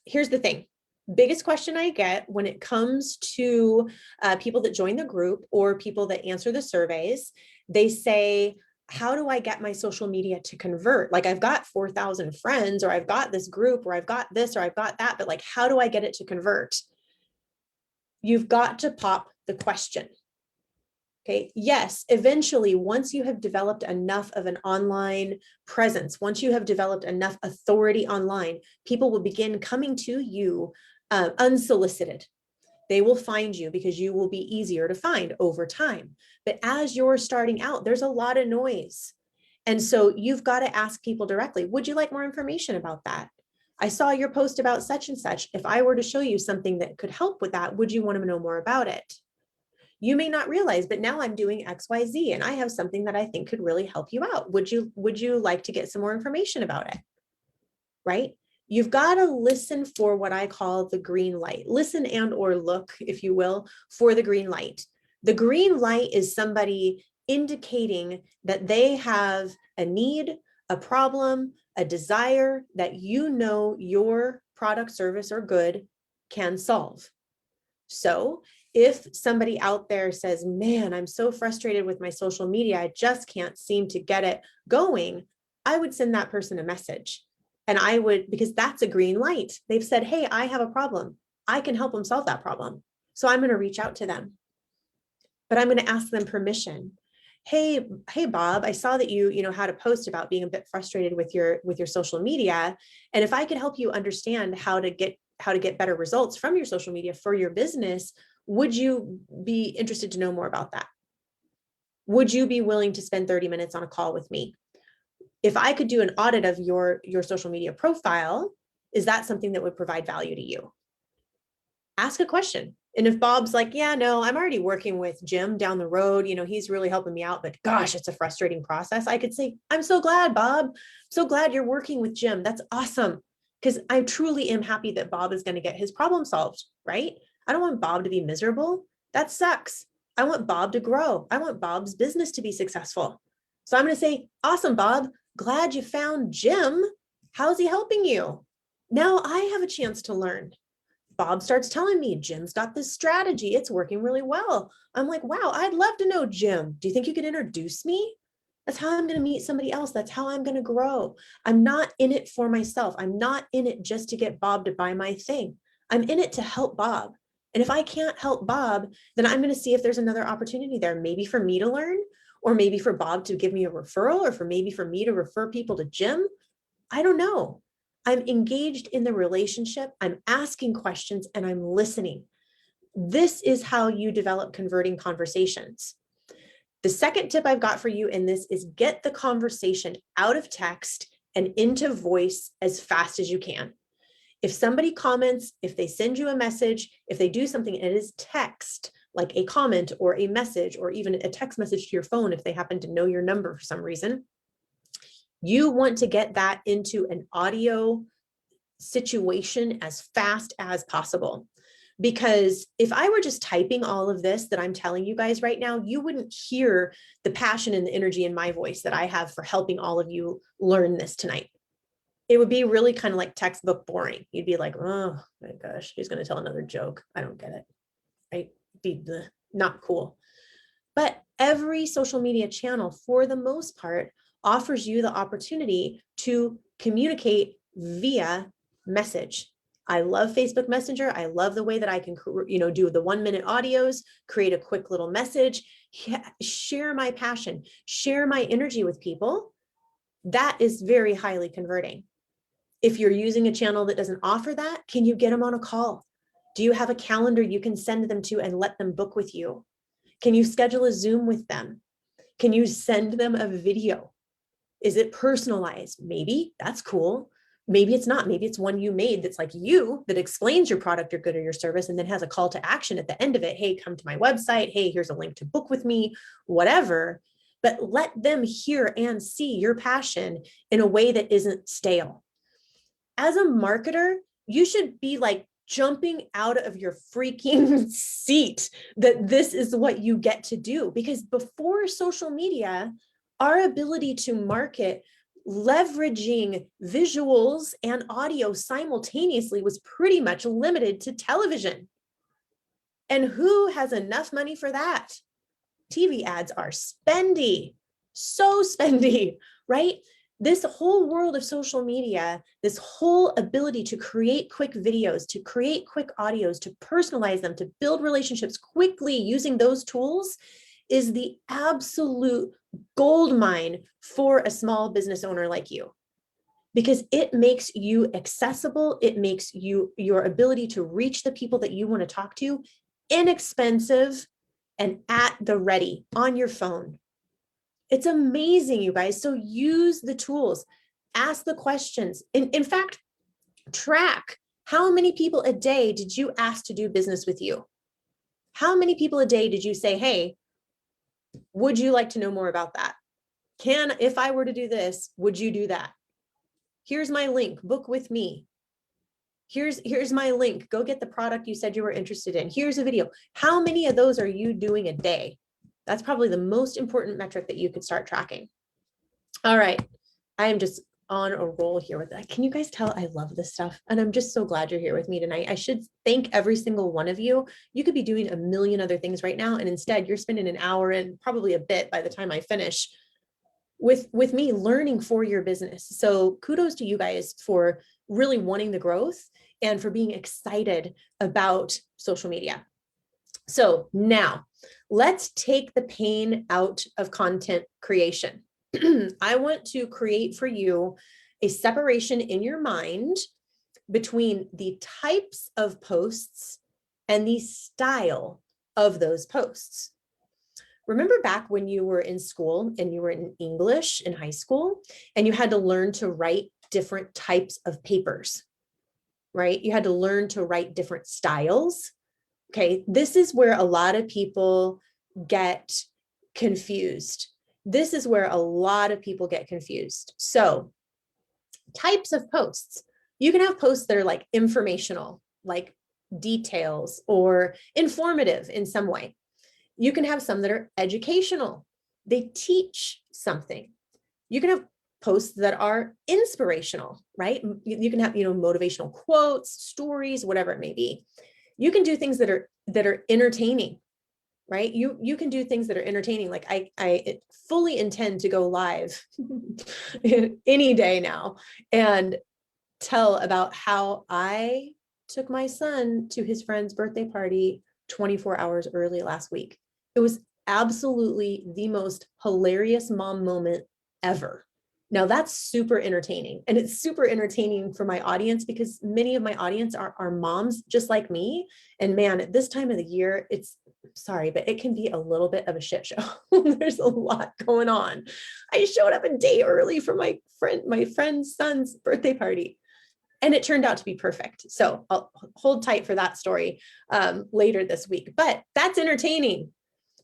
Here's the thing. Biggest question I get when it comes to people that join the group or people that answer the surveys, they say, how do I get my social media to convert? Like, I've got 4,000 friends, or I've got this group, or I've got this, or I've got that, but like, how do I get it to convert? You've got to pop the question. Okay. Yes, eventually, once you have developed enough of an online presence, once you have developed enough authority online, people will begin coming to you unsolicited. They will find you because you will be easier to find over time. But as you're starting out, there's a lot of noise. And so you've got to ask people directly, would you like more information about that? I saw your post about such and such. If I were to show you something that could help with that, would you want to know more about it? You may not realize, but now I'm doing XYZ and I have something that I think could really help you out. Would you like to get some more information about it? Right? You've got to listen for what I call the green light. Listen and or look, if you will, for the green light. The green light is somebody indicating that they have a need, a problem, a desire that your product, service, or good can solve. So if somebody out there says, man, I'm so frustrated with my social media, I just can't seem to get it going, I would send that person a message. And I would, because that's a green light. They've said, hey, I have a problem. I can help them solve that problem. So I'm going to reach out to them. But I'm going to ask them permission. Hey, Bob, I saw that you had a post about being a bit frustrated with your social media. And if I could help you understand how to get better results from your social media for your business, would you be interested to know more about that? Would you be willing to spend 30 minutes on a call with me? If I could do an audit of your social media profile, is that something that would provide value to you? Ask a question. And if Bob's like, yeah, no, I'm already working with Jim down the road, he's really helping me out, but gosh, it's a frustrating process. I could say, I'm so glad, Bob. So glad you're working with Jim. That's awesome. Because I truly am happy that Bob is going to get his problem solved, right? I don't want Bob to be miserable. That sucks. I want Bob to grow. I want Bob's business to be successful. So I'm going to say, awesome, Bob. Glad you found Jim. How's he helping you? Now I have a chance to learn. Bob starts telling me, Jim's got this strategy. It's working really well. I'm like, wow, I'd love to know Jim. Do you think you could introduce me? That's how I'm going to meet somebody else. That's how I'm going to grow. I'm not in it for myself. I'm not in it just to get Bob to buy my thing. I'm in it to help Bob. And if I can't help Bob, then I'm going to see if there's another opportunity there, maybe for me to learn, or maybe for Bob to give me a referral, or for maybe for me to refer people to Jim. I don't know. I'm engaged in the relationship. I'm asking questions and I'm listening. This is how you develop converting conversations. The second tip I've got for you in this is get the conversation out of text and into voice as fast as you can. If somebody comments, if they send you a message, if they do something and it is text, like a comment or a message, or even a text message to your phone, if they happen to know your number for some reason, you want to get that into an audio situation as fast as possible. Because if I were just typing all of this that I'm telling you guys right now, you wouldn't hear the passion and the energy in my voice that I have for helping all of you learn this tonight. It would be really kind of like textbook boring. You'd be like, oh my gosh, she's going to tell another joke. I don't get it. Right? Be not cool. But every social media channel, for the most part, offers you the opportunity to communicate via message. I love Facebook Messenger. I love the way that I can, do the 1-minute audios, create a quick little message, share my passion, share my energy with people. That is very highly converting. If you're using a channel that doesn't offer that, can you get them on a call? Do you have a calendar you can send them to and let them book with you? Can you schedule a Zoom with them? Can you send them a video? Is it personalized? Maybe that's cool. Maybe it's not. Maybe it's one you made that's like you, that explains your product or good or your service, and then has a call to action at the end of it. Hey, come to my website. Hey, here's a link to book with me, whatever. But let them hear and see your passion in a way that isn't stale. As a marketer, you should be like jumping out of your freaking seat that this is what you get to do. Because before social media, our ability to market leveraging visuals and audio simultaneously was pretty much limited to television. And who has enough money for that? TV ads are spendy, so spendy, right? This whole world of social media, this whole ability to create quick videos, to create quick audios, to personalize them, to build relationships quickly using those tools is the absolute gold mine for a small business owner like you. Because it makes you accessible. It makes your ability to reach the people that you want to talk to inexpensive and at the ready on your phone. It's amazing, you guys. So use the tools, ask the questions. In fact, track how many people a day did you ask to do business with you? How many people a day did you say, hey, would you like to know more about that? If I were to do this, would you do that? Here's my link, book with me. Here's my link, go get the product you said you were interested in. Here's a video. How many of those are you doing a day? That's probably the most important metric that you could start tracking. All right, I am just on a roll here with that. Can you guys tell I love this stuff? And I'm just so glad you're here with me tonight. I should thank every single one of you. You could be doing a million other things right now, and instead you're spending an hour and probably a bit by the time I finish with me learning for your business. So kudos to you guys for really wanting the growth and for being excited about social media. So now let's take the pain out of content creation. I want to create for you a separation in your mind between the types of posts and the style of those posts. Remember back when you were in school and you were in English in high school and you had to learn to write different types of papers, right? You had to learn to write different styles. Okay, this is where a lot of people get confused. This is where a lot of people get confused. So types of posts. You can have posts that are like informational, like details, or informative in some way. You can have some that are educational. They teach something. You can have posts that are inspirational, right? You can have, motivational quotes, stories, whatever it may be. You can do things that are entertaining, right? You can do things that are entertaining. Like I fully intend to go live any day now and tell about how I took my son to his friend's birthday party 24 hours early last week. It was absolutely the most hilarious mom moment ever. Now that's super entertaining, and it's super entertaining for my audience because many of my audience are moms just like me. And man, at this time of the year, it's sorry, but it can be a little bit of a shit show. There's a lot going on. I showed up a day early for my friend's son's birthday party, and it turned out to be perfect. So I'll hold tight for that story later this week, but that's entertaining.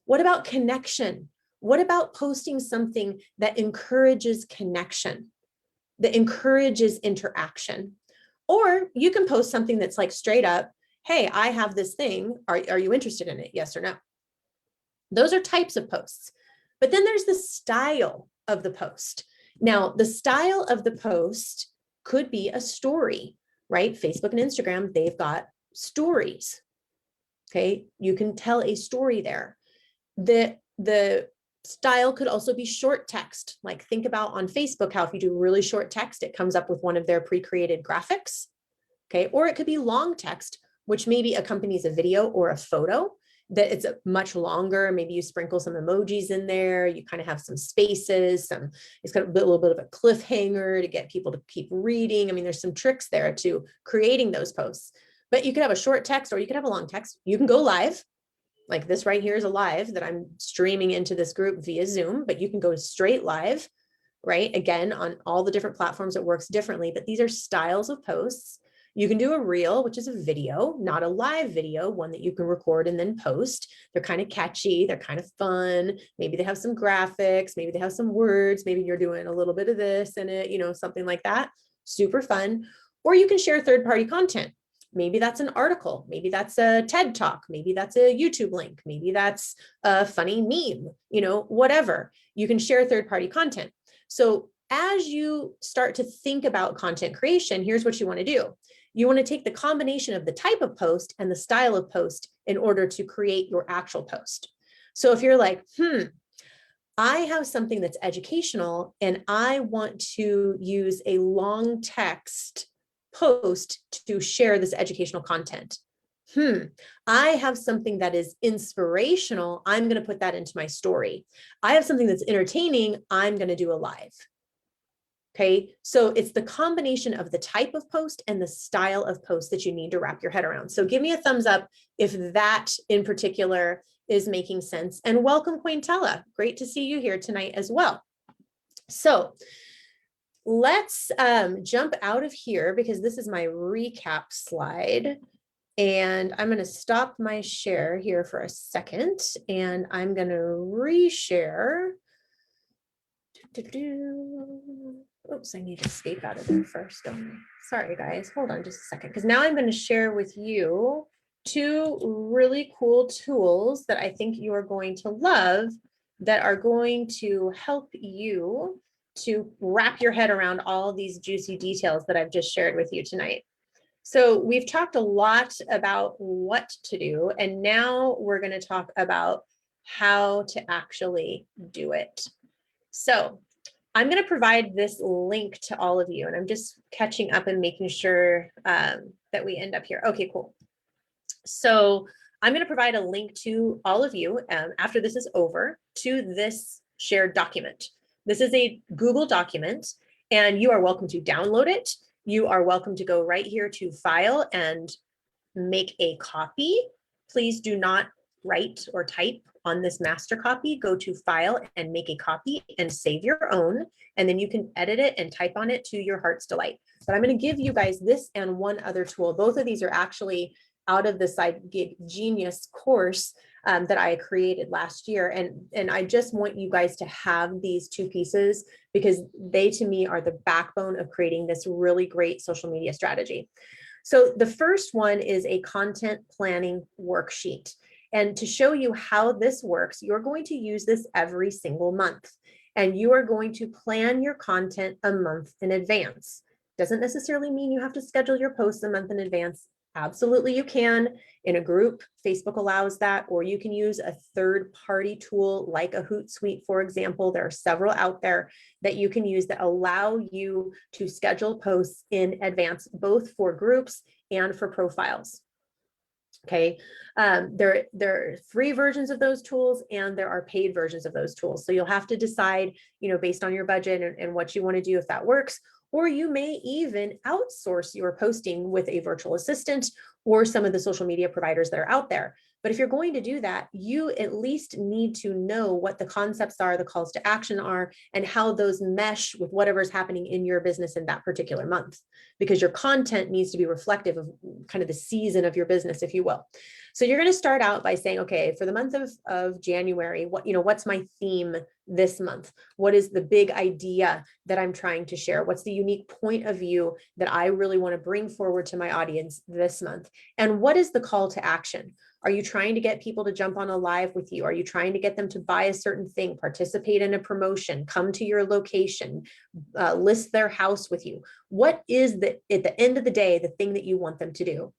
What about connection? What about posting something that encourages connection, that encourages interaction? Or you can post something that's like straight up, hey, I have this thing. Are you interested in it? Yes or no? Those are types of posts. But then there's the style of the post. Now, the style of the post could be a story, right? Facebook and Instagram, they've got stories. Okay, you can tell a story there. The style could also be short text. Like think about on Facebook, how if you do really short text, it comes up with one of their pre-created graphics. Okay, or it could be long text, which maybe accompanies a video or a photo that it's much longer. Maybe you sprinkle some emojis in there. You kind of have some spaces, it's got a little bit of a cliffhanger to get people to keep reading. I mean, there's some tricks there to creating those posts, but you could have a short text or you could have a long text. You can go live. Like this right here is a live that I'm streaming into this group via Zoom, but you can go straight live, right? Again, on all the different platforms, it works differently, but these are styles of posts. You can do a reel, which is a video, not a live video, one that you can record and then post. They're kind of catchy. They're kind of fun. Maybe they have some graphics. Maybe they have some words. Maybe you're doing a little bit of this in it, something like that. Super fun. Or you can share third-party content. Maybe that's an article. Maybe that's a TED Talk. Maybe that's a YouTube link. Maybe that's a funny meme, whatever. You can share third-party content. So as you start to think about content creation, here's what you want to do. You want to take the combination of the type of post and the style of post in order to create your actual post. So if you're like, I have something that's educational and I want to use a long text post to share this educational content. I have something that is inspirational. I'm going to put that into my story. I have something that's entertaining. I'm going to do a live. Okay, so it's the combination of the type of post and the style of post that you need to wrap your head around. So give me a thumbs up if that in particular is making sense. And welcome, Quaintella. Great to see you here tonight as well. So let's jump out of here because this is my recap slide. And I'm going to stop my share here for a second and I'm going to reshare. Oops, I need to escape out of there first, don't I? Sorry, guys. Hold on just a second, because now I'm going to share with you two really cool tools that I think you are going to love that are going to help you to wrap your head around all these juicy details that I've just shared with you tonight. So we've talked a lot about what to do, and now we're going to talk about how to actually do it. So I'm going to provide this link to all of you, and I'm just catching up and making sure that we end up here. Okay, cool. So I'm going to provide a link to all of you after this is over to this shared document. This is a Google document, and you are welcome to download it. You are welcome to go right here to File and make a copy. Please do not write or type on this master copy. Go to File and make a copy and save your own, and then you can edit it and type on it to your heart's delight. But I'm going to give you guys this and one other tool. Both of these are actually out of the Side Gig Genius course that I created last year. And I just want you guys to have these two pieces because they, to me, are the backbone of creating this really great social media strategy. So the first one is a content planning worksheet. And to show you how this works, you're going to use this every single month. And you are going to plan your content a month in advance. Doesn't necessarily mean you have to schedule your posts a month in advance. Absolutely, you can. In a group, Facebook allows that, or you can use a third-party tool like a Hootsuite, for example. There are several out there that you can use that allow you to schedule posts in advance, both for groups and for profiles. Okay, there are free versions of those tools and there are paid versions of those tools. So you'll have to decide, based on your budget and what you want to do, if that works. Or you may even outsource your posting with a virtual assistant or some of the social media providers that are out there. But if you're going to do that, you at least need to know what the concepts are, the calls to action are, and how those mesh with whatever's happening in your business in that particular month, because your content needs to be reflective of kind of the season of your business, if you will. So you're going to start out by saying, okay, for the month of January, what's my theme this month? What is the big idea that I'm trying to share? What's the unique point of view that I really want to bring forward to my audience this month? And what is the call to action? Are you trying to get people to jump on a live with you? Are you trying to get them to buy a certain thing, participate in a promotion, come to your location, list their house with you? What is at the end of the day, the thing that you want them to do?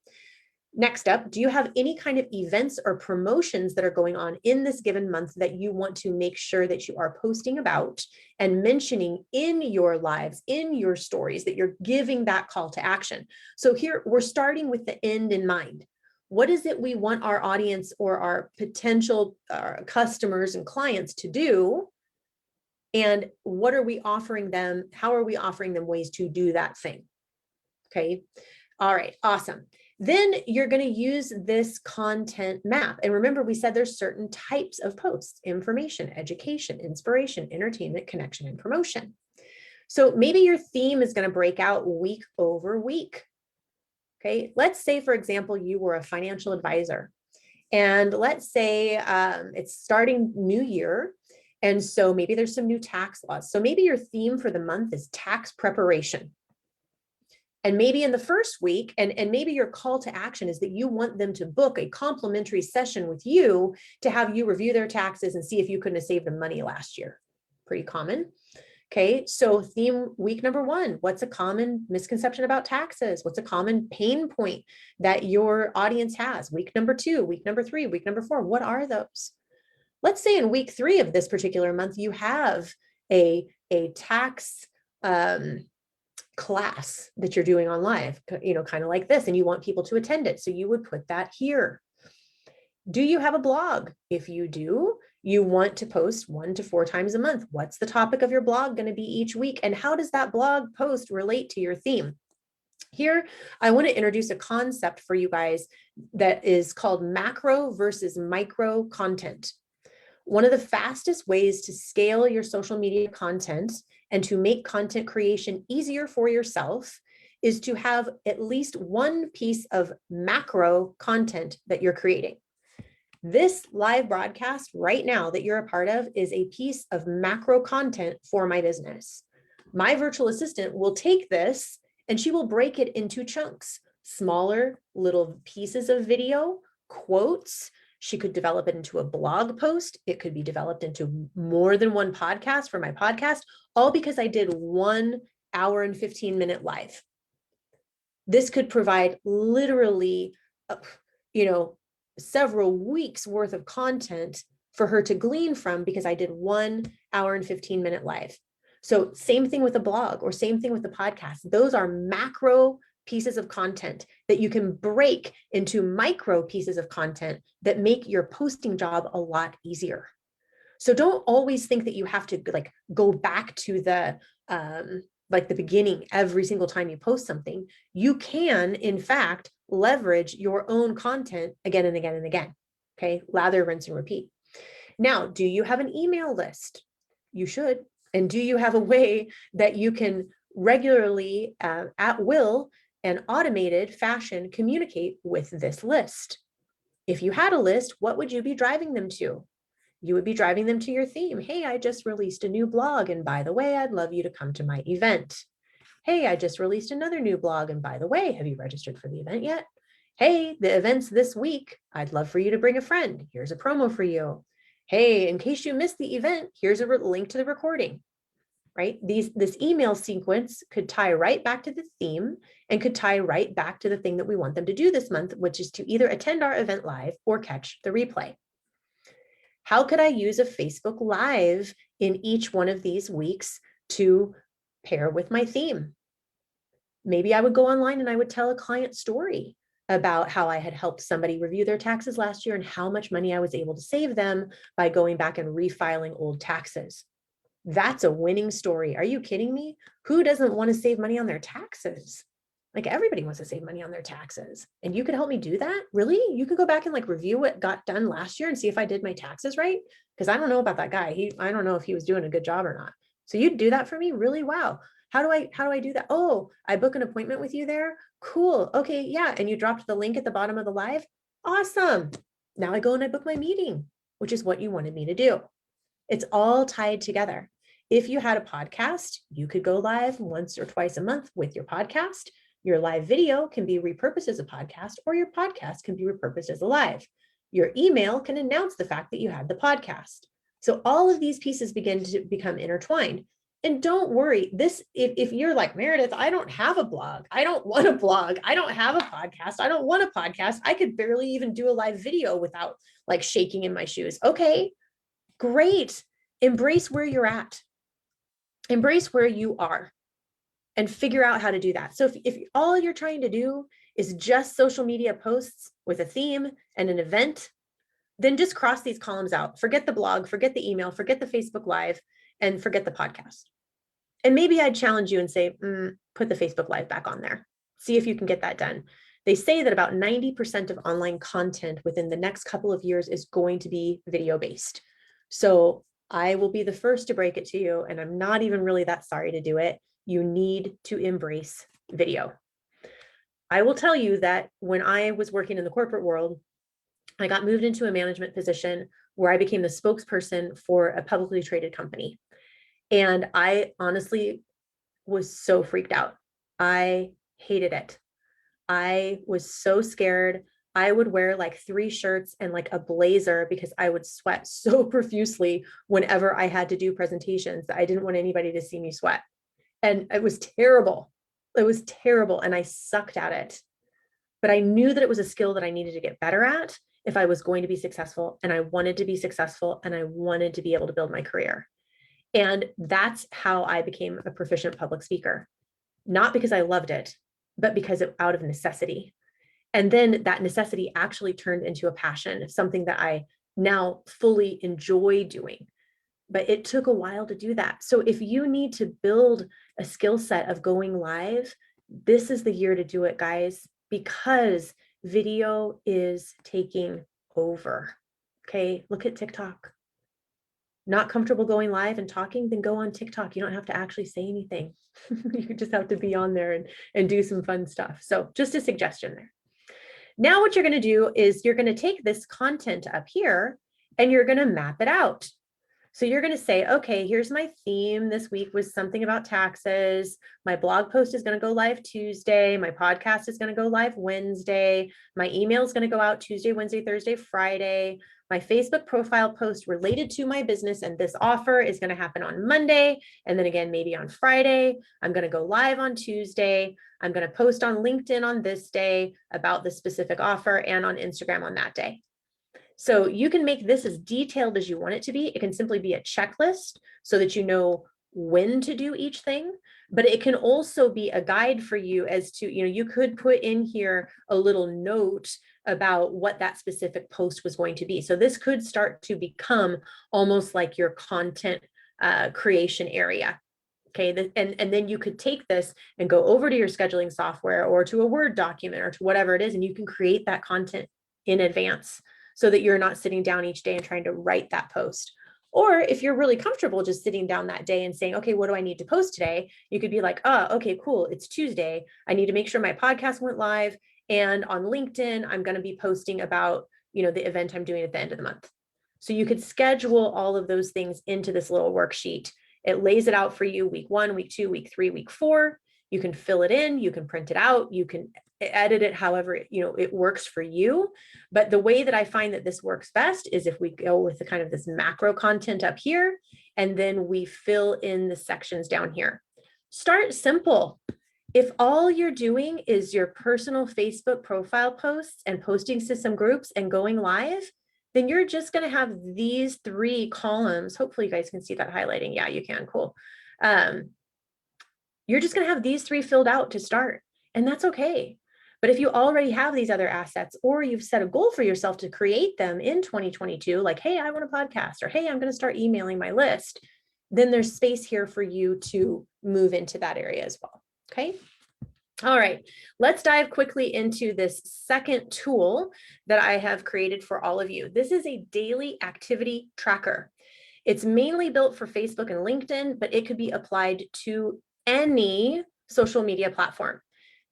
Next up, do you have any kind of events or promotions that are going on in this given month that you want to make sure that you are posting about and mentioning in your lives, in your stories, that you're giving that call to action? So here we're starting with the end in mind. What is it we want our audience or our potential customers and clients to do? And what are we offering them? How are we offering them ways to do that thing? Okay. All right. Awesome. Then you're going to use this content map. And remember, we said there's certain types of posts: information, education, inspiration, entertainment, connection, and promotion. So maybe your theme is going to break out week over week. Okay. Let's say, for example, you were a financial advisor, and let's say it's starting new year. And so maybe there's some new tax laws. So maybe your theme for the month is tax preparation. And maybe in the first week, and maybe your call to action is that you want them to book a complimentary session with you to have you review their taxes and see if you couldn't have saved them money last year. Pretty common. Okay, so theme week number 1, what's a common misconception about taxes? What's a common pain point that your audience has? Week number 2, week number 3, week number 4, what are those? Let's say in week 3 of this particular month, you have a tax class that you're doing on live, kind of like this, and you want people to attend it. So you would put that here. Do you have a blog? If you do, you want to post 1 to 4 times a month. What's the topic of your blog going to be each week? And how does that blog post relate to your theme? Here, I want to introduce a concept for you guys that is called macro versus micro content. One of the fastest ways to scale your social media content and to make content creation easier for yourself is to have at least one piece of macro content that you're creating. This live broadcast right now that you're a part of is a piece of macro content for my business. My virtual assistant will take this and she will break it into chunks, smaller little pieces of video, quotes. She could develop it into a blog post. It could be developed into more than one podcast for my podcast, all because I did 1 hour and 15-minute live. This could provide literally, several weeks worth of content for her to glean from because I did 1 hour and 15-minute live. So same thing with a blog or same thing with the podcast. Those are macro pieces of content that you can break into micro pieces of content that make your posting job a lot easier. So don't always think that you have to go back to the beginning every single time you post something. You can, in fact, leverage your own content again and again and again. Okay, lather, rinse, and repeat. Now, do you have an email list? You should. And do you have a way that you can regularly, at will and automated fashion, communicate with this list? If you had a list, what would you be driving them to? You would be driving them to your theme. Hey, I just released a new blog, and by the way, I'd love you to come to my event. Hey, I just released another new blog, and by the way, have you registered for the event yet? Hey, the event's this week. I'd love for you to bring a friend. Here's a promo for you. Hey, in case you missed the event, here's a link to the recording, right? This email sequence could tie right back to the theme and could tie right back to the thing that we want them to do this month, which is to either attend our event live or catch the replay. How could I use a Facebook Live in each one of these weeks to pair with my theme? Maybe I would go online and I would tell a client story about how I had helped somebody review their taxes last year and how much money I was able to save them by going back and refiling old taxes. That's a winning story. Are you kidding me? Who doesn't want to save money on their taxes? Like everybody wants to save money on their taxes. And you could help me do that? Really? You could go back and like review what got done last year and see if I did my taxes right? Because I don't know about that guy. I don't know if he was doing a good job or not. So you'd do that for me? Really? Wow. How do I do that? Oh, I book an appointment with you there? Cool. Okay, yeah. And you dropped the link at the bottom of the live? Awesome. Now I go and I book my meeting, which is what you wanted me to do. It's all tied together. If you had a podcast, you could go live once or twice a month with your podcast. Your live video can be repurposed as a podcast, or your podcast can be repurposed as a live. Your email can announce the fact that you had the podcast. So all of these pieces begin to become intertwined. And don't worry, if you're like, Meredith, I don't have a blog. I don't want a blog. I don't have a podcast. I don't want a podcast. I could barely even do a live video without like shaking in my shoes. Okay, great. Embrace where you're at. Embrace where you are and figure out how to do that. So if all you're trying to do is just social media posts with a theme and an event, then just cross these columns out. Forget the blog, forget the email, forget the Facebook Live, and forget the podcast. And maybe I'd challenge you and say, put the Facebook Live back on there. See if you can get that done. They say that about 90% of online content within the next couple of years is going to be video-based. So I will be the first to break it to you, and I'm not even really that sorry to do it. You need to embrace video. I will tell you that when I was working in the corporate world, I got moved into a management position where I became the spokesperson for a publicly traded company. And I honestly was so freaked out. I hated it. I was so scared. I would wear like 3 shirts and like a blazer because I would sweat so profusely whenever I had to do presentations that I didn't want anybody to see me sweat. And it was terrible. It was terrible. And I sucked at it. But I knew that it was a skill that I needed to get better at if I was going to be successful. And I wanted to be successful and I wanted to be able to build my career. And that's how I became a proficient public speaker. Not because I loved it, but because out of necessity. And then that necessity actually turned into a passion, something that I now fully enjoy doing. But it took a while to do that. So if you need to build a skill set of going live, this is the year to do it, guys, because video is taking over. Okay, look at TikTok. Not comfortable going live and talking, then go on TikTok. You don't have to actually say anything. You just have to be on there and do some fun stuff. So just a suggestion there. Now what you're going to do is you're going to take this content up here and you're going to map it out. So you're going to say, okay, here's my theme this week was something about taxes. My blog post is going to go live Tuesday. My podcast is going to go live Wednesday. My email is going to go out Tuesday, Wednesday, Thursday, Friday. My Facebook profile post related to my business and this offer is going to happen on Monday. And then again, maybe on Friday. I'm going to go live on Tuesday. I'm going to post on LinkedIn on this day about this specific offer and on Instagram on that day. So you can make this as detailed as you want it to be. It can simply be a checklist so that you know when to do each thing, but it can also be a guide for you as to, you could put in here a little note about what that specific post was going to be. So this could start to become almost like your content creation area. Okay, and then you could take this and go over to your scheduling software or to a Word document or to whatever it is, and you can create that content in advance so that you're not sitting down each day and trying to write that post. Or if you're really comfortable just sitting down that day and saying, okay, what do I need to post today? You could be like, oh, okay, cool. It's Tuesday. I need to make sure my podcast went live. And on LinkedIn, I'm going to be posting about, the event I'm doing at the end of the month. So you could schedule all of those things into this little worksheet. It lays it out for you week 1, week 2, week 3, week 4. You can fill it in, you can print it out, you can edit it however it works for you. But the way that I find that this works best is if we go with the kind of this macro content up here, and then we fill in the sections down here. Start simple. If all you're doing is your personal Facebook profile posts and posting to some groups and going live, then you're just going to have these 3 columns. Hopefully you guys can see that highlighting. Yeah, you can. Cool. You're just going to have these 3 filled out to start, and that's okay. But if you already have these other assets, or you've set a goal for yourself to create them in 2022, like, hey, I want a podcast, or hey, I'm going to start emailing my list, then there's space here for you to move into that area as well. Okay. All right, let's dive quickly into this second tool that I have created for all of you. This is a daily activity tracker. It's mainly built for Facebook and LinkedIn, but it could be applied to any social media platform.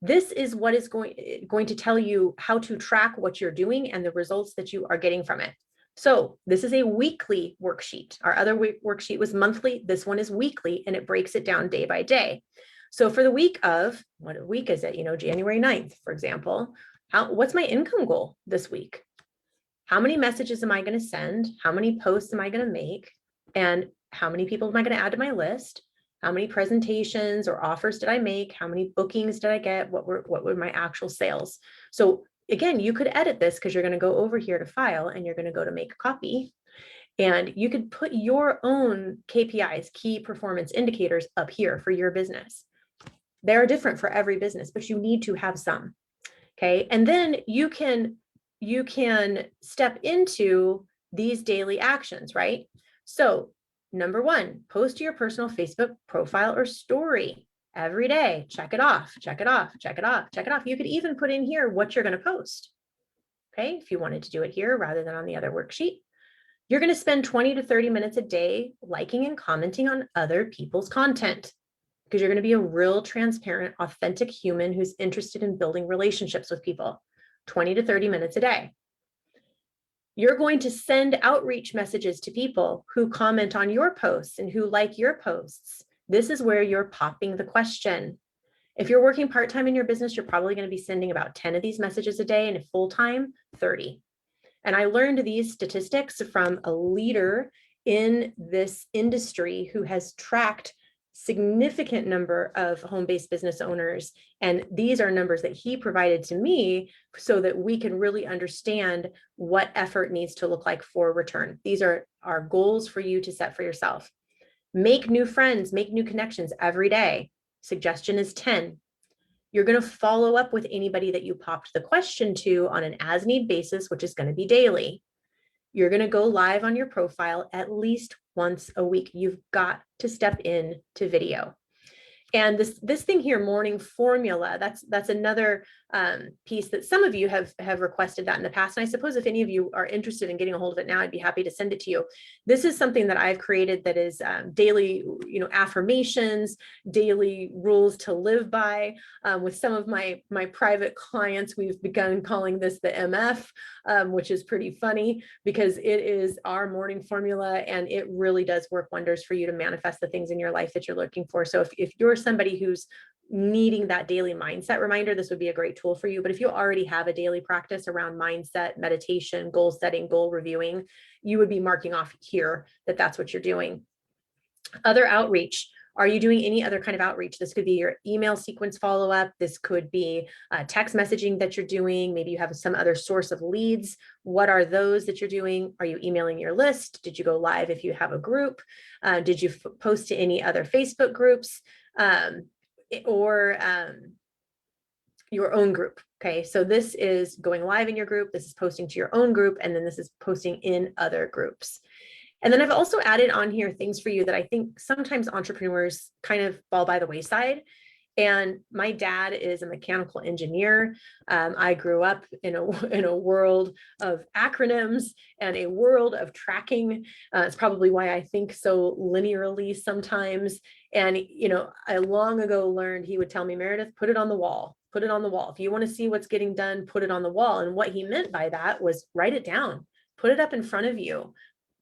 This is what is going to tell you how to track what you're doing and the results that you are getting from it. So this is a weekly worksheet. Our other worksheet was monthly. This one is weekly, and it breaks it down day by day. So for the week of, what week is it? January 9th, for example, what's my income goal this week? How many messages am I going to send? How many posts am I going to make? And how many people am I going to add to my list? How many presentations or offers did I make? How many bookings did I get? What were my actual sales? So again, you could edit this because you're going to go over here to file and you're going to go to make copy. And you could put your own KPIs, key performance indicators, up here for your business. They're different for every business, but you need to have some. Okay. And then you can step into these daily actions, right? So number 1, post to your personal Facebook profile or story every day. Check it off, check it off, check it off, check it off. You could even put in here what you're going to post. Okay. If you wanted to do it here rather than on the other worksheet, you're going to spend 20 to 30 minutes a day liking and commenting on other people's content, because you're going to be a real transparent, authentic human who's interested in building relationships with people. 20 to 30 minutes a day. You're going to send outreach messages to people who comment on your posts and who like your posts. This is where you're popping the question. If you're working part-time in your business, you're probably going to be sending about 10 of these messages a day, and if full-time, 30. And I learned these statistics from a leader in this industry who has tracked significant number of home-based business owners. And these are numbers that he provided to me so that we can really understand what effort needs to look like for return. These are our goals for you to set for yourself. Make new friends, make new connections every day. Suggestion is 10. You're going to follow up with anybody that you popped the question to on an as-need basis, which is going to be daily. You're going to go live on your profile at least once a week. You've got to step in to video. And this thing here, morning formula, that's another piece that some of you have requested that in the past. And I suppose if any of you are interested in getting a hold of it now, I'd be happy to send it to you. This is something that I've created that is daily, affirmations, daily rules to live by. With some of my private clients, we've begun calling this the MF, which is pretty funny because it is our morning formula, and it really does work wonders for you to manifest the things in your life that you're looking for. So if you're somebody who's needing that daily mindset reminder, this would be a great tool for you. But if you already have a daily practice around mindset, meditation, goal setting, goal reviewing, you would be marking off here that that's what you're doing. Other outreach. Are you doing any other kind of outreach? This could be your email sequence follow-up. This could be text messaging that you're doing. Maybe you have some other source of leads. What are those that you're doing? Are you emailing your list? Did you go live if you have a group? Did you post to any other Facebook groups? Or your own group. Okay, so this is going live in your group. This is posting to your own group. And then this is posting in other groups. And then I've also added on here things for you that I think sometimes entrepreneurs kind of fall by the wayside. And my dad is a mechanical engineer. I grew up in a world of acronyms and a world of tracking. It's probably why I think so linearly sometimes. And, I long ago learned, he would tell me, Meredith, put it on the wall. Put it on the wall. If you want to see what's getting done, put it on the wall. And what he meant by that was write it down, put it up in front of you.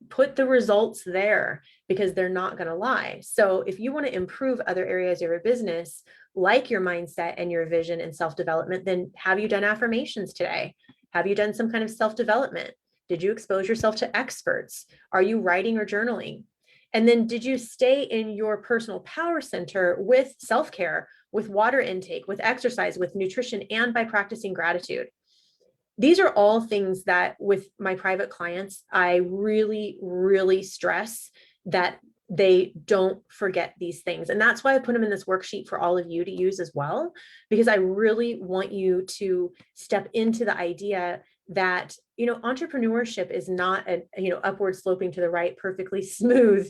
Put the results there, because they're not going to lie. So if you want to improve other areas of your business, like your mindset and your vision and self-development, then have you done affirmations today? Have you done some kind of self-development? Did you expose yourself to experts? Are you writing or journaling? And then did you stay in your personal power center with self-care, with water intake, with exercise, with nutrition, and by practicing gratitude? These are all things that with my private clients, I really, really stress that they don't forget these things. And that's why I put them in this worksheet for all of you to use as well, because I really want you to step into the idea that, entrepreneurship is not a, upward sloping to the right, perfectly smooth,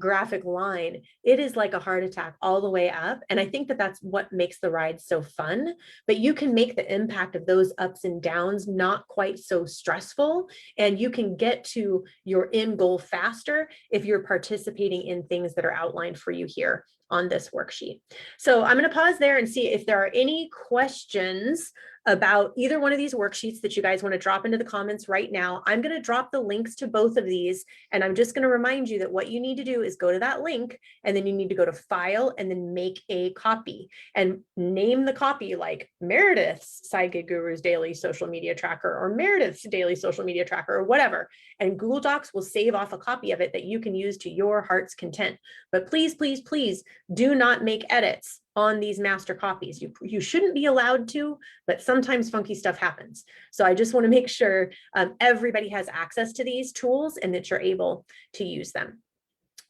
graphic line. It is like a heart attack all the way up. And I think that that's what makes the ride so fun, but you can make the impact of those ups and downs not quite so stressful. And you can get to your end goal faster if you're participating in things that are outlined for you here on this worksheet. So I'm going to pause there and see if there are any questions about either one of these worksheets that you guys want to drop into the comments right now. I'm going to drop the links to both of these, and I'm just going to remind you that what you need to do is go to that link, and then you need to go to File and then make a copy and name the copy like Meredith's Side Gig Guru's Daily Social Media Tracker or Meredith's Daily Social Media Tracker or whatever. And Google Docs will save off a copy of it that you can use to your heart's content. But please, please, please do not make edits on these master copies. You shouldn't be allowed to, but sometimes funky stuff happens. So I just want to make sure everybody has access to these tools and that you're able to use them.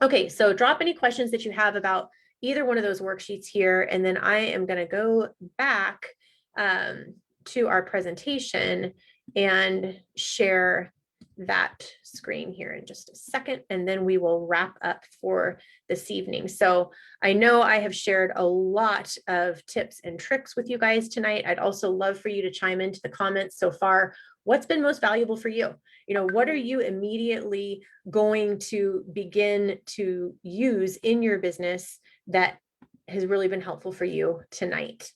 Okay, so drop any questions that you have about either one of those worksheets here, and then I am going to go back to our presentation and share that screen here in just a second, and then we will wrap up for this evening. So I know I have shared a lot of tips and tricks with you guys tonight. I'd also love for you to chime into the comments so far. What's been most valuable for you? What are you immediately going to begin to use in your business that has really been helpful for you tonight?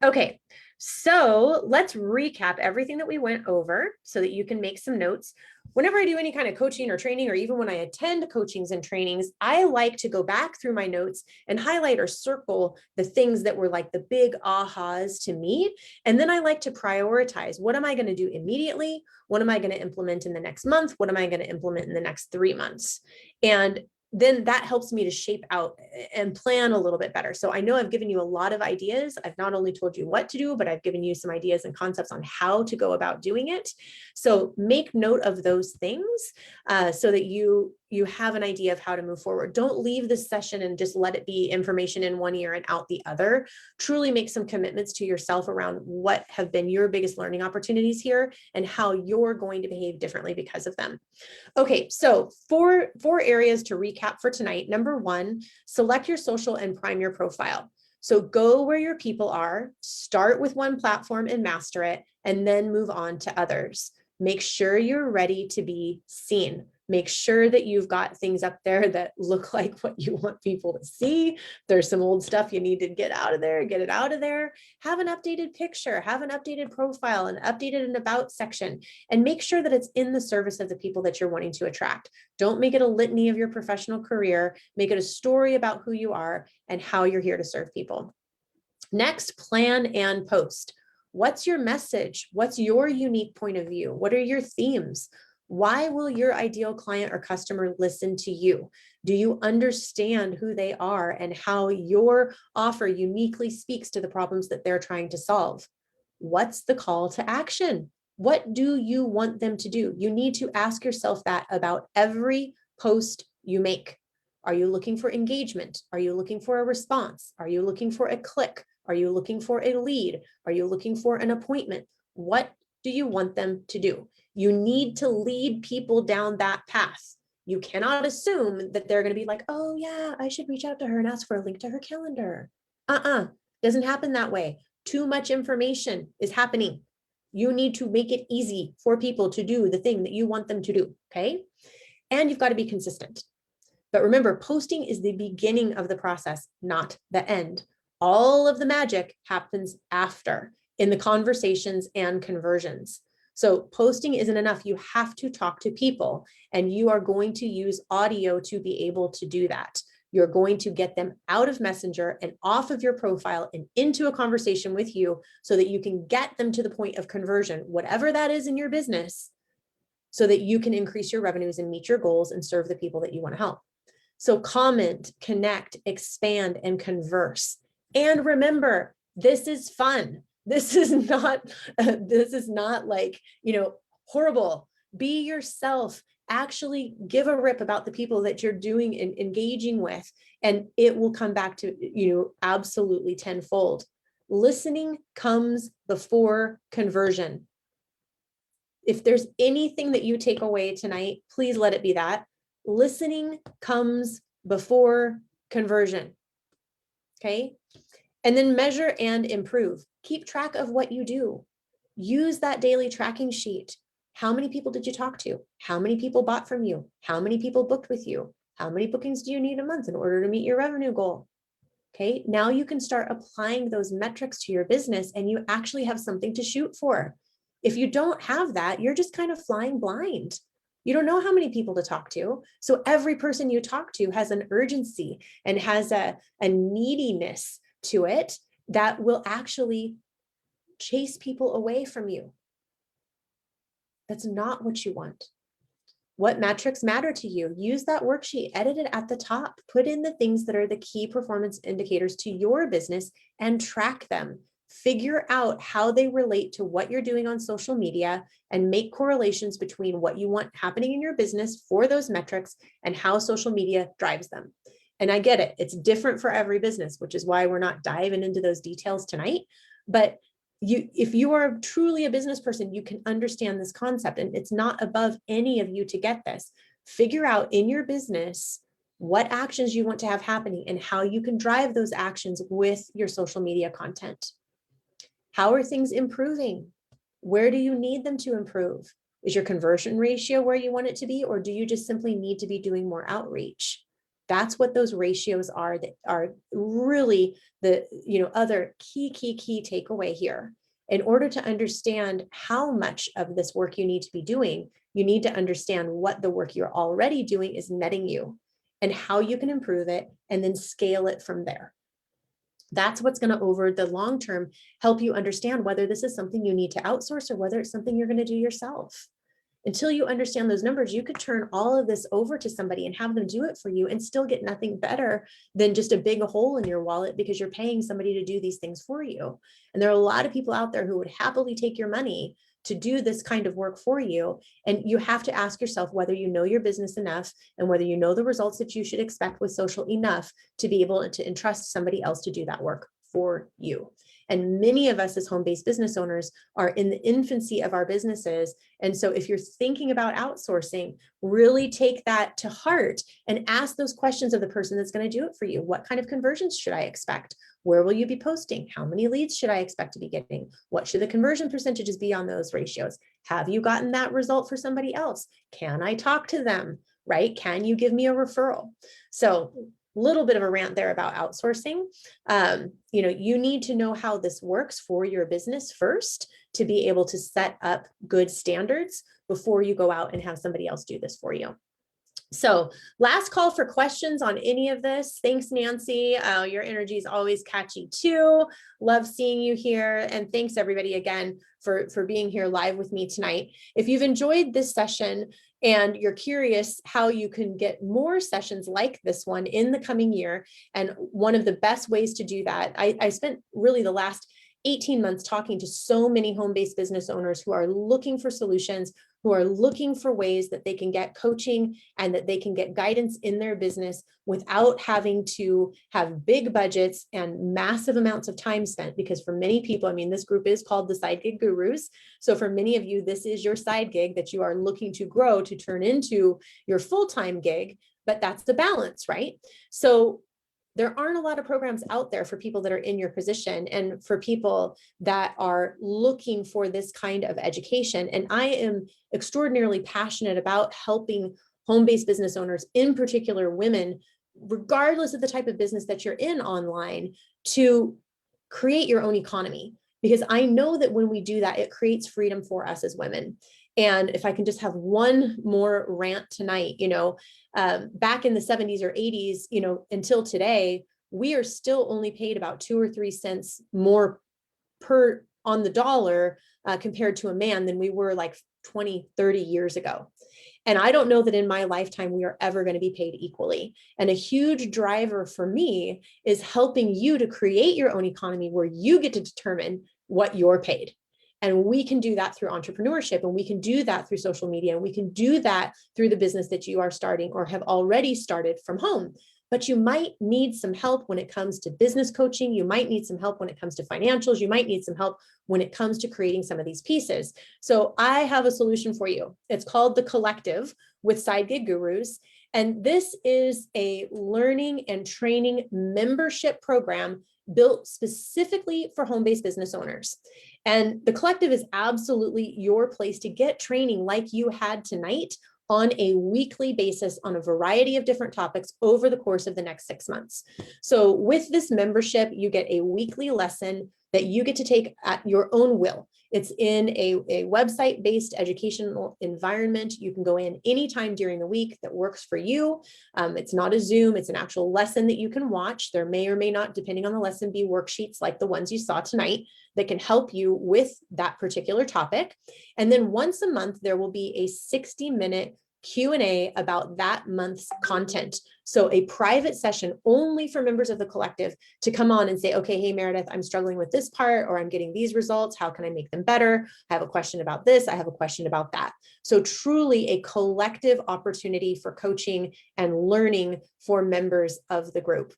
Okay, so let's recap everything that we went over so that you can make some notes. Whenever I do any kind of coaching or training, or even when I attend coachings and trainings, I like to go back through my notes and highlight or circle the things that were like the big ahas to me. And then I like to prioritize, what am I going to do immediately? What am I going to implement in the next month? What am I going to implement in the next 3 months? And then that helps me to shape out and plan a little bit better. So I know I've given you a lot of ideas. I've not only told you what to do, but I've given you some ideas and concepts on how to go about doing it. So make note of those things so that you have an idea of how to move forward. Don't leave this session and just let it be information in one ear and out the other. Truly make some commitments to yourself around what have been your biggest learning opportunities here and how you're going to behave differently because of them. Okay, so four areas to recap for tonight. Number one, select your social and prime your profile. So go where your people are, start with one platform and master it, and then move on to others. Make sure you're ready to be seen. Make sure that you've got things up there that look like what you want people to see. There's some old stuff you need to get out of there, get it out of there. Have an updated picture, have an updated profile, an updated and about section, and make sure that it's in the service of the people that you're wanting to attract. Don't make it a litany of your professional career. Make it a story about who you are and how you're here to serve people. Next, plan and post. What's your message? What's your unique point of view? What are your themes? Why will your ideal client or customer listen to you? Do you understand who they are and how your offer uniquely speaks to the problems that they're trying to solve? What's the call to action? What do you want them to do? You need to ask yourself that about every post you make. Are you looking for engagement? Are you looking for a response? Are you looking for a click? Are you looking for a lead? Are you looking for an appointment? What do you want them to do? You need to lead people down that path. You cannot assume that they're going to be like, oh yeah, I should reach out to her and ask for a link to her calendar. Doesn't happen that way. Too much information is happening. You need to make it easy for people to do the thing that you want them to do, okay? And you've got to be consistent. But remember, posting is the beginning of the process, not the end. All of the magic happens after in the conversations and conversions. So posting isn't enough. You have to talk to people, and you are going to use audio to be able to do that. You're going to get them out of Messenger and off of your profile and into a conversation with you so that you can get them to the point of conversion, whatever that is in your business, so that you can increase your revenues and meet your goals and serve the people that you want to help. So comment, connect, expand, and converse. And remember, this is fun. This is not like, horrible. Be yourself, Actually give a rip about the people that you're doing and engaging with, and it will come back to you absolutely tenfold. Listening comes before conversion. If there's anything that you take away tonight, please let it be that. Listening comes before conversion. Okay. And then measure and improve. Keep track of what you do. Use that daily tracking sheet. How many people did you talk to? How many people bought from you? How many people booked with you? How many bookings do you need a month in order to meet your revenue goal? Okay, now you can start applying those metrics to your business and you actually have something to shoot for. If you don't have that, you're just kind of flying blind. You don't know how many people to talk to. So every person you talk to has an urgency and has a neediness to it that will actually chase people away from you. That's not what you want. What metrics matter to you? Use that worksheet, edit it at the top, put in the things that are the key performance indicators to your business and track them. Figure out how they relate to what you're doing on social media and make correlations between what you want happening in your business for those metrics and how social media drives them. And I get it. It's different for every business, which is why we're not diving into those details tonight. But if you are truly a business person, you can understand this concept, and it's not above any of you to get this. Figure out in your business what actions you want to have happening and how you can drive those actions with your social media content. How are things improving? Where do you need them to improve? Is your conversion ratio where you want it to be, or do you just simply need to be doing more outreach? That's what those ratios are, that are really the other key takeaway here. In order to understand how much of this work you need to be doing, you need to understand what the work you're already doing is netting you and how you can improve it and then scale it from there. That's what's going to, over the long term, help you understand whether this is something you need to outsource or whether it's something you're going to do yourself. Until you understand those numbers, you could turn all of this over to somebody and have them do it for you and still get nothing better than just a big hole in your wallet because you're paying somebody to do these things for you. And there are a lot of people out there who would happily take your money to do this kind of work for you. And you have to ask yourself whether you know your business enough and whether you know the results that you should expect with social enough to be able to entrust somebody else to do that work for you. And many of us as home-based business owners are in the infancy of our businesses. And so if you're thinking about outsourcing, really take that to heart and ask those questions of the person that's going to do it for you. What kind of conversions should I expect? Where will you be posting? How many leads should I expect to be getting? What should the conversion percentages be on those ratios? Have you gotten that result for somebody else? Can I talk to them, right? Can you give me a referral? So little bit of a rant there about outsourcing. You need to know how this works for your business first to be able to set up good standards before you go out and have somebody else do this for you. So last call for questions on any of this. Thanks, Nancy. Your energy is always catchy too. Love seeing you here. And thanks everybody again for being here live with me tonight. If you've enjoyed this session and you're curious how you can get more sessions like this one in the coming year, and one of the best ways to do that, I spent really the last 18 months talking to so many home-based business owners who are looking for solutions, who are looking for ways that they can get coaching and that they can get guidance in their business without having to have big budgets and massive amounts of time spent. Because for many people, this group is called the Side Gig Gurus. So for many of you, this is your side gig that you are looking to grow to turn into your full-time gig, but that's the balance, right? So there aren't a lot of programs out there for people that are in your position and for people that are looking for this kind of education. And I am extraordinarily passionate about helping home-based business owners, in particular women, regardless of the type of business that you're in online, to create your own economy. Because I know that when we do that, it creates freedom for us as women. And if I can just have one more rant tonight, back in the 70s or 80s, until today, we are still only paid about 2 or 3 cents more per on the dollar compared to a man than we were like 20, 30 years ago. And I don't know that in my lifetime we are ever going to be paid equally. And a huge driver for me is helping you to create your own economy where you get to determine what you're paid. And we can do that through entrepreneurship, and we can do that through social media, and we can do that through the business that you are starting or have already started from home. But you might need some help when it comes to business coaching. You might need some help when it comes to financials. You might need some help when it comes to creating some of these pieces. So I have a solution for you. It's called The Collective with Side Gig Gurus. And this is a learning and training membership program built specifically for home-based business owners. And The Collective is absolutely your place to get training like you had tonight on a weekly basis on a variety of different topics over the course of the next 6 months. So with this membership, you get a weekly lesson that you get to take at your own will. It's in a website-based educational environment. You can go in anytime during the week that works for you. It's not a Zoom, it's an actual lesson that you can watch. There may or may not, depending on the lesson, be worksheets like the ones you saw tonight that can help you with that particular topic. And then once a month, there will be a 60-minute Q&A about that month's content. So a private session only for members of the collective to come on and say, okay, hey, Meredith, I'm struggling with this part, or I'm getting these results. How can I make them better? I have a question about this. I have a question about that. So truly a collective opportunity for coaching and learning for members of the group.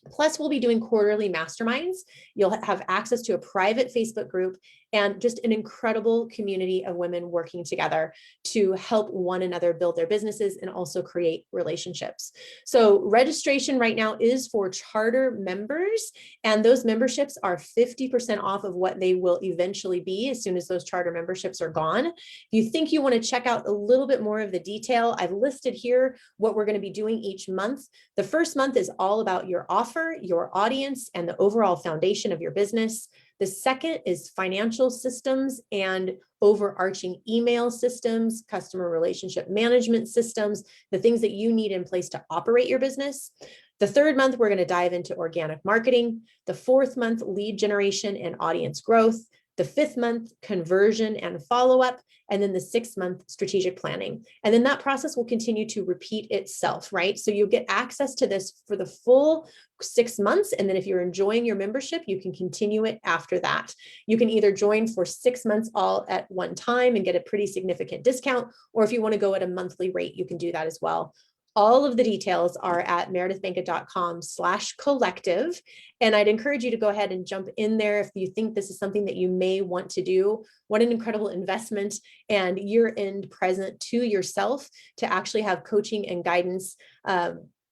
Plus, we'll be doing quarterly masterminds. You'll have access to a private Facebook group and just an incredible community of women working together to help one another build their businesses and also create relationships. So registration right now is for charter members, and those memberships are 50% off of what they will eventually be as soon as those charter memberships are gone. If you think you want to check out a little bit more of the detail, I've listed here what we're going to be doing each month. The first month is all about your offer, your audience, and the overall foundation of your business. The second is financial systems and overarching email systems, customer relationship management systems, the things that you need in place to operate your business. The third month, we're going to dive into organic marketing. The fourth month, lead generation and audience growth. The fifth month, conversion and follow-up. And then the 6th month, strategic planning. And then that process will continue to repeat itself, right? So you'll get access to this for the full 6 months. And then if you're enjoying your membership, you can continue it after that. You can either join for 6 months all at one time and get a pretty significant discount, or if you want to go at a monthly rate, you can do that as well. All of the details are at meredithbanka.com/collective. And I'd encourage you to go ahead and jump in there if you think this is something that you may want to do. What an incredible investment and year-end present to yourself to actually have coaching and guidance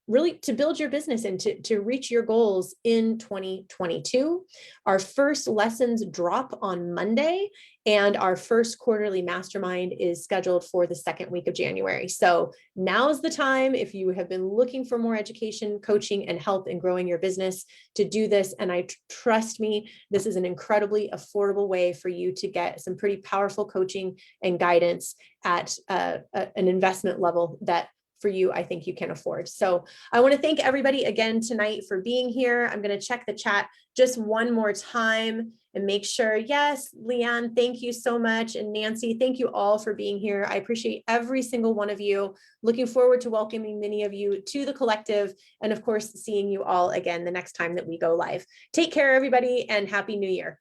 really to build your business and to reach your goals in 2022. Our first lessons drop on Monday, and our first quarterly mastermind is scheduled for the 2nd week of January. So now's the time, if you have been looking for more education, coaching, and help in growing your business, to do this. And trust me, this is an incredibly affordable way for you to get some pretty powerful coaching and guidance at an investment level that for you, I think you can afford. So I want to thank everybody again tonight for being here. I'm going to check the chat just one more time and make sure. Yes, Leanne, thank you so much. And Nancy, thank you all for being here. I appreciate every single one of you. Looking forward to welcoming many of you to the collective. And of course, seeing you all again the next time that we go live. Take care, everybody, and Happy New Year.